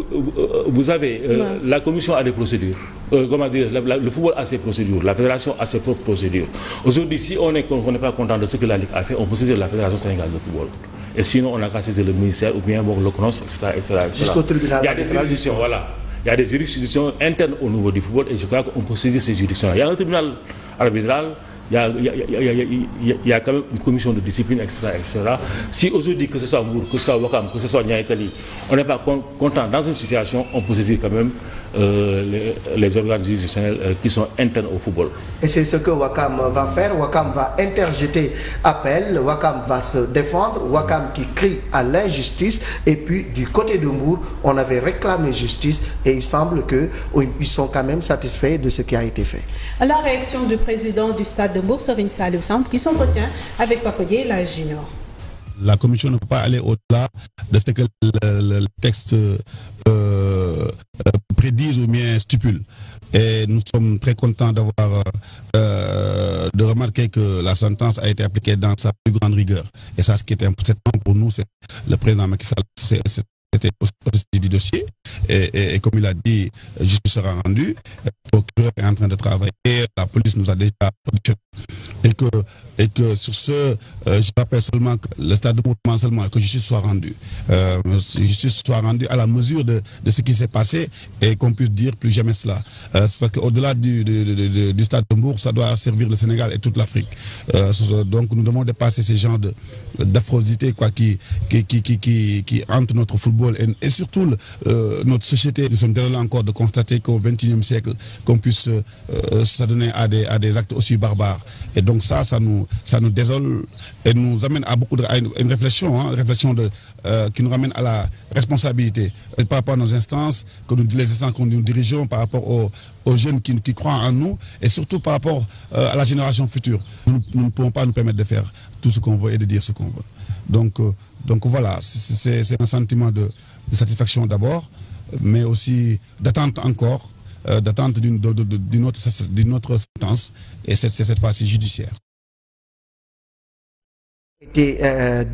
Vous avez... la commission a des procédures. Comment dire, le football a ses procédures. La fédération a ses propres procédures. Aujourd'hui, si on n'est pas content de ce que la Ligue a fait, on peut saisir la Fédération sénégalaise de football. Et sinon, on a qu'à saisir le ministère ou bien le CNOS, etc. Jusqu'au tribunal. Il y a des juridictions, voilà. Il y a des juridictions internes au niveau du football et je crois qu'on peut saisir ces juridictions. Il y a un tribunal arbitral, il y a quand même une commission de discipline, etc. Si aujourd'hui, que ce soit Mour, que ce soit Wakam, que ce soit Niaïtali, on n'est pas content dans une situation, on peut saisir quand même les organes juridictionnels qui sont internes au football. Et c'est ce que Wakam va faire. Wakam va interjeter appel, Wakam va se défendre, Wakam qui crie à l'injustice. Et puis du côté de Mour, on avait réclamé justice et il semble qu'ils sont quand même satisfaits de ce qui a été fait. La réaction du président du stade de Mour, Serigne Saliou Samb, qui s'entretient avec Papodié, la junior. La commission ne peut pas aller au-delà de ce que le texte prédise ou bien stipule. Et nous sommes très contents de remarquer que la sentence a été appliquée dans sa plus grande rigueur. Et ça, ce qui était important pour nous, c'est le président Macky Sall, c'était aussi du dossier. Et comme il a dit, justice sera rendue. Le procureur est en train de travailler. La police nous a déjà auditionné. Et que sur ce, je rappelle seulement que le stade de mouvement seulement que justice soit rendue. Justice soit rendue à la mesure de ce qui s'est passé et qu'on puisse dire plus jamais cela. C'est parce qu'au-delà du stade de Mbour, ça doit servir le Sénégal et toute l'Afrique. Donc nous devons dépasser ces genres d'affrosité qui entrent notre football et surtout notre société. Nous sommes désolés encore de constater qu'au XXIe siècle, qu'on puisse s'adonner à des actes aussi barbares. Et donc ça nous désole et nous amène à à une réflexion, qui nous ramène à la responsabilité par rapport à nos instances, les instances que nous dirigeons, par rapport aux jeunes qui croient en nous et surtout par rapport à la génération future. Nous ne pouvons pas nous permettre de faire tout ce qu'on veut et de dire ce qu'on veut. Donc voilà, c'est un sentiment de satisfaction d'abord, mais aussi d'attente encore, d'attente d'une autre sentence, et cette fois-ci judiciaire.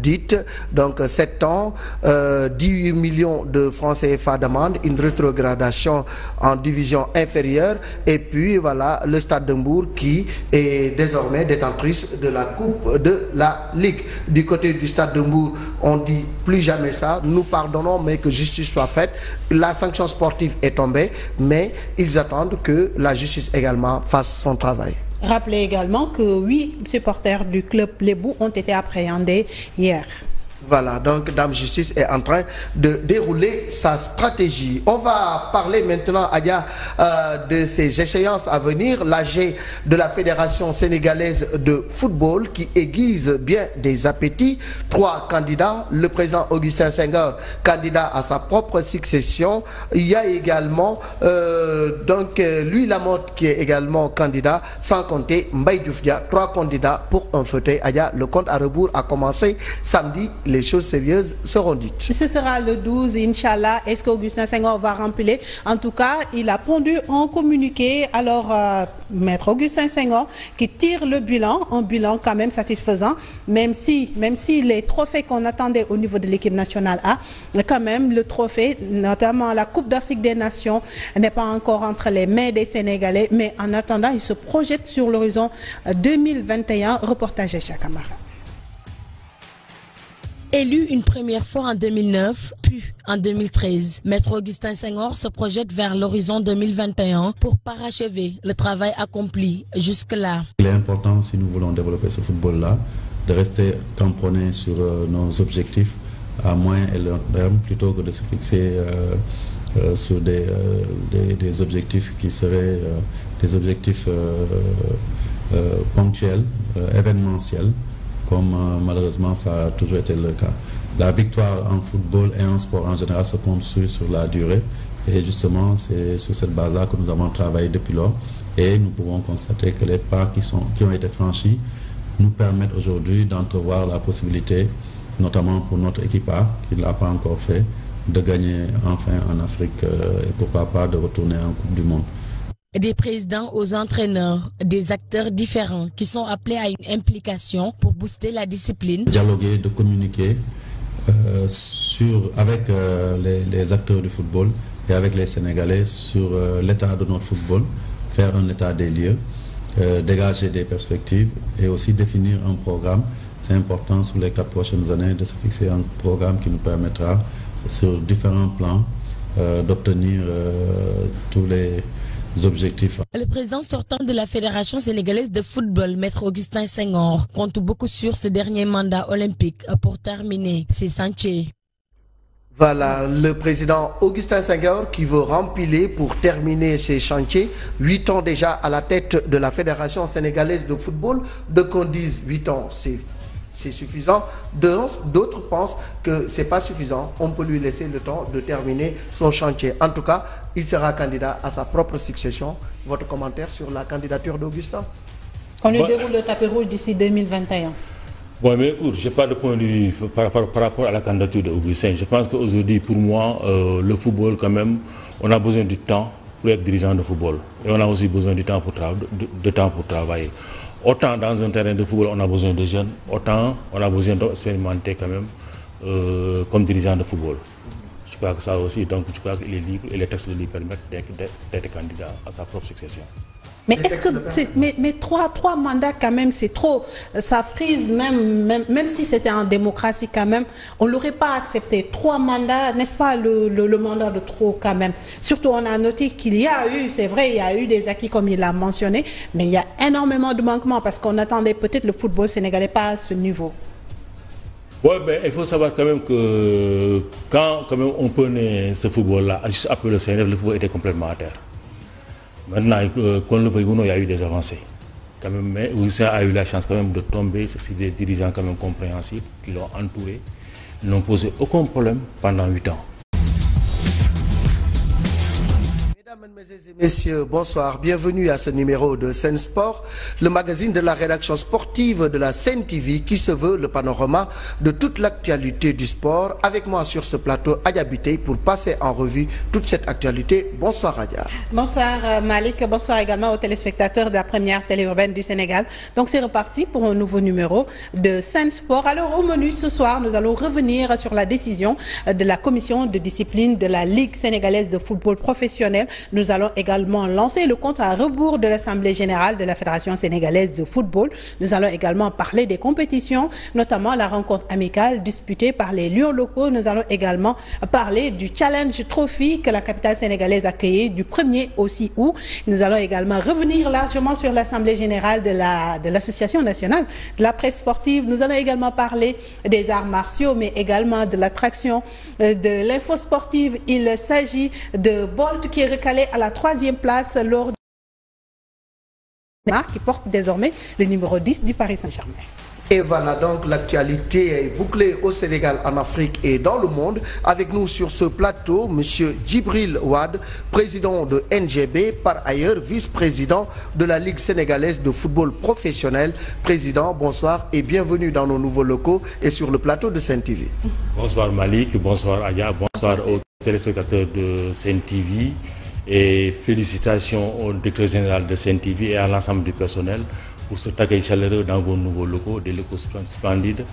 Dite, donc 7 ans, 18 millions de francs CFA d'amende, une rétrogradation en division inférieure, et puis voilà le Stade de Mbour qui est désormais détentrice de la Coupe de la Ligue. Du côté du Stade de Mbour, on dit plus jamais ça, nous pardonnons mais que justice soit faite. La sanction sportive est tombée, mais ils attendent que la justice également fasse son travail. Rappelez également que 8 supporters du club Lébou ont été appréhendés hier. Voilà, donc Dame Justice est en train de dérouler sa stratégie. On va parler maintenant, Aya, de ces échéances à venir. L'AG de la Fédération sénégalaise de football qui aiguise bien des appétits. 3 candidats. Le président Augustin Senghor, candidat à sa propre succession. Il y a également Louis Lamotte qui est également candidat, sans compter Mbaye Diouf Dia. 3 candidats pour un fauteuil. Aya, le compte à rebours a commencé samedi. Les choses sérieuses seront dites. Ce sera le 12, Inch'Allah. Est-ce qu'Augustin Senghor va remplir? En tout cas, il a pondu un communiqué. Alors, Maître Augustin Senghor qui tire le bilan, un bilan quand même satisfaisant, même si les trophées qu'on attendait au niveau de l'équipe nationale A, quand même le trophée, notamment la Coupe d'Afrique des Nations, n'est pas encore entre les mains des Sénégalais. Mais en attendant, il se projette sur l'horizon 2021. Reportage de Chakamara. Élu une première fois en 2009, puis en 2013, Maître Augustin Senghor se projette vers l'horizon 2021 pour parachever le travail accompli jusque-là. Il est important, si nous voulons développer ce football-là, de rester cramponnés sur nos objectifs à moyen et long terme plutôt que de se fixer sur des objectifs qui seraient des objectifs ponctuels, événementiels, comme malheureusement ça a toujours été le cas. La victoire en football et en sport en général se construit sur la durée et justement c'est sur cette base-là que nous avons travaillé depuis lors et nous pouvons constater que les pas qui ont été franchis nous permettent aujourd'hui d'entrevoir la possibilité, notamment pour notre équipe A, qui ne l'a pas encore fait, de gagner enfin en Afrique et pourquoi pas de retourner en Coupe du Monde. Des présidents aux entraîneurs, des acteurs différents qui sont appelés à une implication pour booster la discipline. Dialoguer, de communiquer avec les acteurs du football et avec les Sénégalais sur l'état de notre football, faire un état des lieux, dégager des perspectives et aussi définir un programme. C'est important sur les 4 prochaines années de se fixer un programme qui nous permettra sur différents plans d'obtenir tous les objectifs. Le président sortant de la Fédération sénégalaise de football, Maître Augustin Senghor, compte beaucoup sur ce dernier mandat olympique pour terminer ses chantiers. Voilà, le président Augustin Senghor qui veut rempiler pour terminer ses chantiers. 8 ans déjà à la tête de la Fédération sénégalaise de football. De qu'on dise 8 ans, c'est suffisant. D'autres pensent que c'est pas suffisant. On peut lui laisser le temps de terminer son chantier. En tout cas, il sera candidat à sa propre succession. Votre commentaire sur la candidature d'Augustin? On lui déroule le tapis rouge d'ici 2021. Bon, mais écoute, je n'ai pas de point de vue par rapport à la candidature d'Augustin. Je pense qu'aujourd'hui, pour moi, le football, quand même, on a besoin du temps pour être dirigeant de football. Et on a aussi besoin du temps pour travailler. Autant dans un terrain de football, on a besoin de jeunes, autant on a besoin d'expérimenter quand même comme dirigeant de football. Je crois que ça aussi, donc je crois qu'il est libre et les textes lui permettent d'être candidat à sa propre succession. Mais est-ce que mais trois mandats quand même c'est trop, ça frise même si c'était en démocratie quand même, on l'aurait pas accepté. 3 mandats, n'est-ce pas le mandat de trop quand même. Surtout on a noté qu'il y a eu, c'est vrai, il y a eu des acquis comme il l'a mentionné, mais il y a énormément de manquements parce qu'on attendait peut-être le football sénégalais pas à ce niveau. Oui, mais il faut savoir quand même que quand même on prenait ce football-là, juste après le CNF, le football était complètement à terre. Maintenant, qu'on le veuille ou non, il y a eu des avancées. Quand même, mais Augustin a eu la chance quand même de tomber sur des dirigeants quand même compréhensifs qui l'ont entouré. Ils n'ont posé aucun problème pendant 8 ans. Mesdames et messieurs, bonsoir. Bienvenue à ce numéro de Sen Sport, le magazine de la rédaction sportive de la Sen TV qui se veut le panorama de toute l'actualité du sport. Avec moi sur ce plateau, Adja Biteye, pour passer en revue toute cette actualité. Bonsoir Adja. Bonsoir Malik, bonsoir également aux téléspectateurs de la première télé urbaine du Sénégal. Donc c'est reparti pour un nouveau numéro de Sen Sport. Alors au menu ce soir, nous allons revenir sur la décision de la commission de discipline de la Ligue sénégalaise de football professionnel. Nous allons également lancer le compte à rebours de l'Assemblée générale de la Fédération sénégalaise de football. Nous allons également parler des compétitions, notamment la rencontre amicale disputée par les Lions locaux. Nous allons également parler du Challenge Trophy que la capitale sénégalaise a accueilli du 1er au 6 août. Nous allons également revenir largement sur l'Assemblée générale de l'Association nationale de la presse sportive. Nous allons également parler des arts martiaux, mais également de l'attraction de l'info sportive. Il s'agit de Bolt qui est recalé à la 3e place lors du qui porte désormais le numéro 10 du Paris Saint-Germain. Et voilà donc l'actualité est bouclée au Sénégal, en Afrique et dans le monde. Avec nous sur ce plateau, M. Djibril Wade, président de NGB, par ailleurs vice-président de la Ligue sénégalaise de football professionnel. Président, bonsoir et bienvenue dans nos nouveaux locaux et sur le plateau de Sen TV. Bonsoir Malik, bonsoir Adja, bonsoir aux téléspectateurs de Sen TV. Et félicitations au directeur général de Sen TV et à l'ensemble du personnel pour cet accueil chaleureux dans vos nouveaux locaux, des locaux splendides.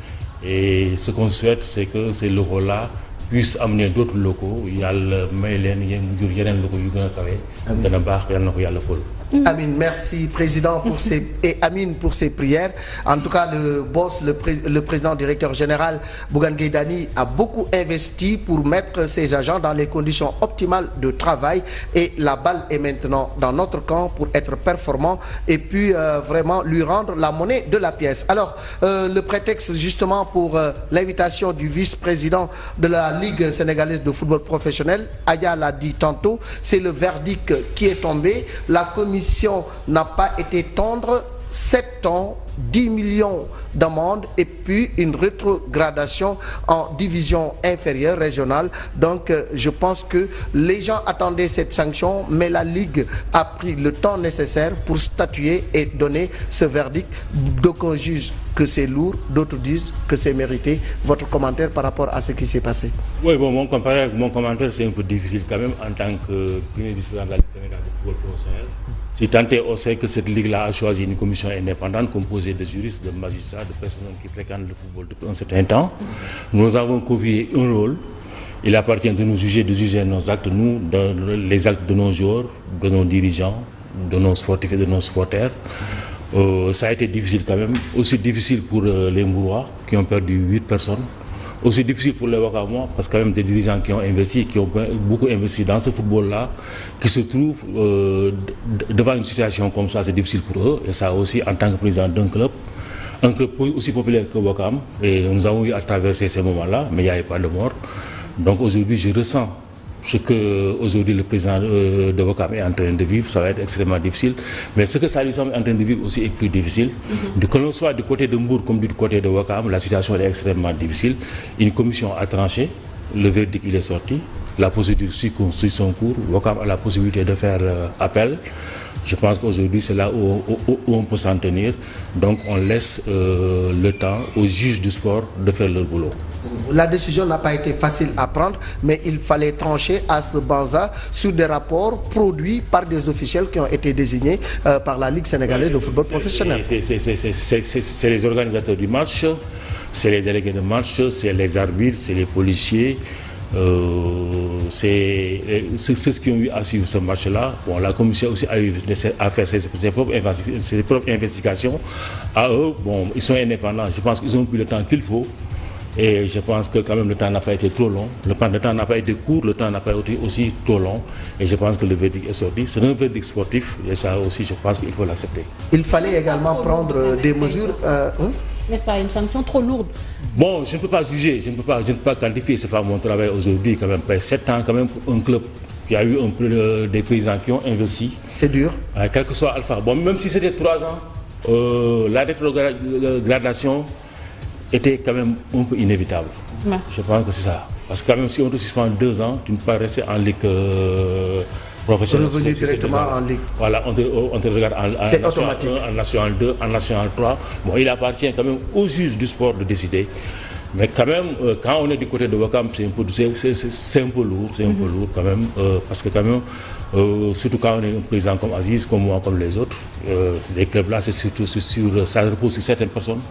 Et ce qu'on souhaite, c'est que ces locaux-là puissent amener d'autres locaux. Il y a le Maïlen, il y a locaux qui sont Amine, merci Président pour et Amine pour ces prières. En tout cas, le boss, le président directeur général Bougane Gueye Dany a beaucoup investi pour mettre ses agents dans les conditions optimales de travail et la balle est maintenant dans notre camp pour être performant et puis vraiment lui rendre la monnaie de la pièce. Alors, le prétexte justement pour l'invitation du vice-président de la Ligue sénégalaise de football professionnel, Aya l'a dit tantôt, c'est le verdict qui est tombé. La commission n'a pas été tendre, 7 ans, 10 millions d'amendes et puis une rétrogradation en division inférieure régionale. Donc je pense que les gens attendaient cette sanction, mais la Ligue a pris le temps nécessaire pour statuer et donner ce verdict. D'aucuns jugent que c'est lourd, d'autres disent que c'est mérité. Votre commentaire par rapport à ce qui s'est passé? Oui, bon, mon commentaire c'est un peu difficile quand même en tant que premier vice-président de la Ligue sénégalaise de football professionnel. Si tant est, on sait que cette Ligue-là a choisi une commission indépendante composée de juristes, de magistrats, de personnes qui fréquentent le football depuis un certain temps. Nous avons confié un rôle. Il appartient de nous juger, de juger nos actes, nous, les actes de nos joueurs, de nos dirigeants, de nos sportifs et de nos supporters. Ça a été difficile quand même, aussi difficile pour les Mbourois qui ont perdu 8 personnes, aussi difficile pour les Wakamois parce que quand même des dirigeants qui ont investi, qui ont beaucoup investi dans ce football-là, qui se trouvent devant une situation comme ça, c'est difficile pour eux. Et ça aussi en tant que président d'un club, un club aussi populaire que Wakam, et nous avons eu à traverser ces moments-là, mais il n'y avait pas de mort. Donc aujourd'hui, je ressens ce que aujourd'hui le président de Wakam est en train de vivre, ça va être extrêmement difficile. Mais ce que Salih Sam est en train de vivre aussi est plus difficile. Que l'on soit du côté de Mbour comme du côté de Wakam, la situation est extrêmement difficile. Une commission a tranché, le verdict il est sorti, la procédure suit son cours, Wakam a la possibilité de faire appel. Je pense qu'aujourd'hui c'est là où on peut s'en tenir. Donc on laisse le temps aux juges du sport de faire leur boulot. La décision n'a pas été facile à prendre, mais il fallait trancher à ce banza sur des rapports produits par des officiels qui ont été désignés par la Ligue sénégalaise de football professionnel. C'est les organisateurs du match, c'est les délégués de match, c'est les arbitres, c'est les policiers. C'est ce qui ont eu à suivre ce match-là. Bon, la commission aussi a eu à faire ses propres investigations. À eux, bon, ils sont indépendants. Je pense qu'ils ont pris le temps qu'il faut. Et je pense que quand même le temps n'a pas été trop long. Le temps n'a pas été court, le temps n'a pas été aussi trop long. Et je pense que le verdict est sorti. C'est un verdict sportif et ça aussi, je pense qu'il faut l'accepter. Il fallait également prendre des mesures. N'est-ce pas une sanction trop lourde? Bon, je ne peux pas juger, je ne peux pas quantifier, c'est pas mon travail aujourd'hui quand même. 7 ans quand même pour un club qui a eu un peu des paysans qui ont investi. C'est dur. Quel que soit Alpha. Bon, même si c'était 3 ans, la rétrogradation était quand même un peu inévitable. Ouais. Je pense que c'est ça. Parce que quand même si on te suspend 2 ans, tu ne peux pas rester en Ligue professionnelle. Revenu directement en Ligue. Voilà, on te regarde en National 2, en National 3. Bon, il appartient quand même aux juges du sport de décider. Mais quand même, quand on est du côté de Wakam, c'est un peu lourd, quand même, parce que quand même, surtout quand on est un président comme Aziz, comme moi, comme les autres, les clubs-là, ça repose sur certaines personnes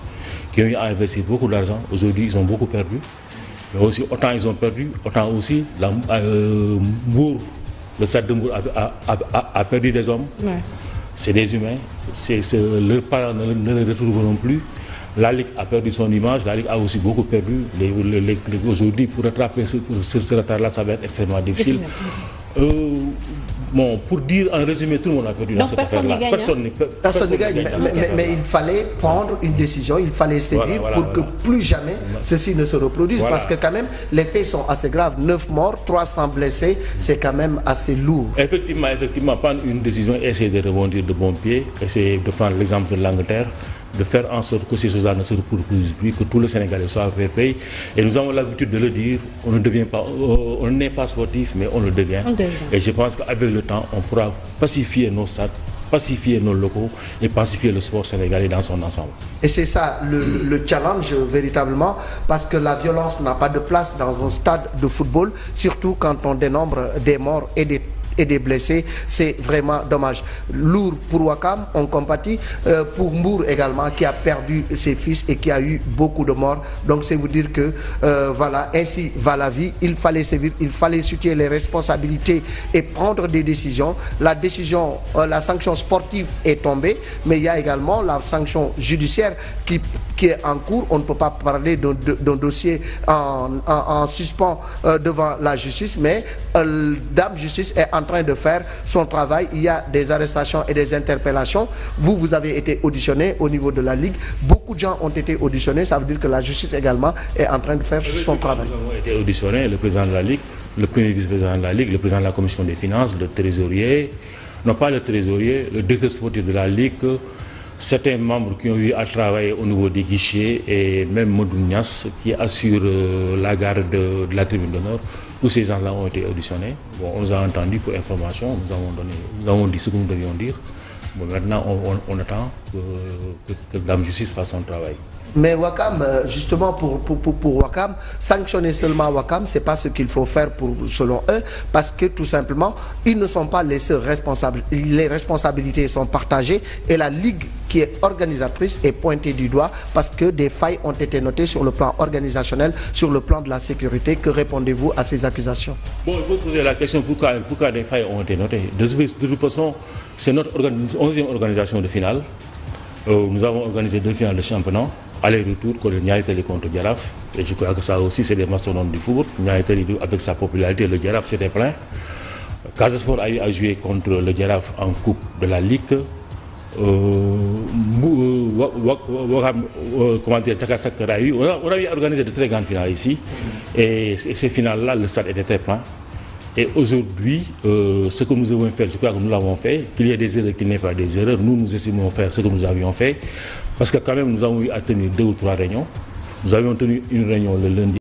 qui ont eu à investir beaucoup d'argent. Aujourd'hui, ils ont beaucoup perdu. Mais aussi, autant ils ont perdu, autant aussi, Mbour, le stade de Mbour a perdu des hommes. Ouais. C'est des humains. Leurs parents ne les retrouveront plus. La Ligue a perdu son image, la Ligue a aussi beaucoup perdu. Aujourd'hui, pour rattraper ce retard-là, ça va être extrêmement difficile. Bon, pour dire en résumé, tout le monde a perdu dans cette affaire-là. Personne ne gagne. Mais il fallait prendre une décision, il fallait sévir pour que plus jamais ceci ne se reproduise. Parce que quand même, les faits sont assez graves. 9 morts, 300 blessés, c'est quand même assez lourd. Effectivement, prendre une décision, essayer de rebondir de bon pied, essayer de prendre l'exemple de l'Angleterre, de faire en sorte que ces choses-là ne se reproduisent plus, que tous les Sénégalais soient fair play. Et nous avons l'habitude de le dire, on n'est pas sportif, mais on le devient. Et je pense qu'avec le temps, on pourra pacifier nos stades, pacifier nos locaux et pacifier le sport sénégalais dans son ensemble. Et c'est ça le challenge véritablement, parce que la violence n'a pas de place dans un stade de football, surtout quand on dénombre des morts et et des blessés. C'est vraiment dommage. Lourd pour Ouakam, on compatit. Pour Mbour également, qui a perdu ses fils et qui a eu beaucoup de morts. Donc c'est vous dire que voilà, ainsi va la vie. Il fallait sévir, il fallait situer les responsabilités et prendre des décisions. La décision, la sanction sportive est tombée, mais il y a également la sanction judiciaire qui est en cours. On ne peut pas parler d'un dossier en suspens devant la justice, mais Dame Justice est en train de faire son travail. Il y a des arrestations et des interpellations. Vous avez été auditionné au niveau de la Ligue. Beaucoup de gens ont été auditionnés. Ça veut dire que la justice également est en train de faire son travail. Nous avons été auditionnés, le président de la Ligue, le premier vice-président de la Ligue, le président de la commission des finances, le trésorier, non pas le trésorier, le directeur sportif de la Ligue, certains membres qui ont eu à travailler au niveau des guichets et même Modou Niass qui assure la garde de la tribune d'honneur. Tous ces gens-là ont été auditionnés. Bon, on nous a entendus pour information, nous avons dit ce que nous devions dire. Bon, maintenant, on attend que Dame Justice fasse son travail. Mais Ouakam, justement pour Ouakam, sanctionner seulement Ouakam, c'est pas ce qu'il faut faire selon eux, parce que tout simplement, ils ne sont pas les seuls responsables. Les responsabilités sont partagées et la Ligue qui est organisatrice est pointée du doigt parce que des failles ont été notées sur le plan organisationnel, sur le plan de la sécurité. Que répondez-vous à ces accusations? Bon, il faut se poser la question pourquoi des failles ont été notées. De toute façon, c'est notre 11e organisation de finale. Nous avons organisé 2 finales de championnat. Aller-retour contre Djaraf, et je crois que ça aussi c'est des mastodontes du football. Avec sa popularité, le Djaraf c'était plein. Casa Sport a eu à jouer contre le Djaraf en coupe de la Ligue. On a organisé de très grandes finales ici, et ces finales-là, le stade était très plein. Et aujourd'hui, ce que nous avons fait, je crois que nous l'avons fait, qu'il y ait des erreurs, qu'il n'y ait pas des erreurs, nous estimons faire ce que nous avions fait, parce que quand même nous avons eu à tenir 2 ou 3 réunions. Nous avions tenu une réunion le lundi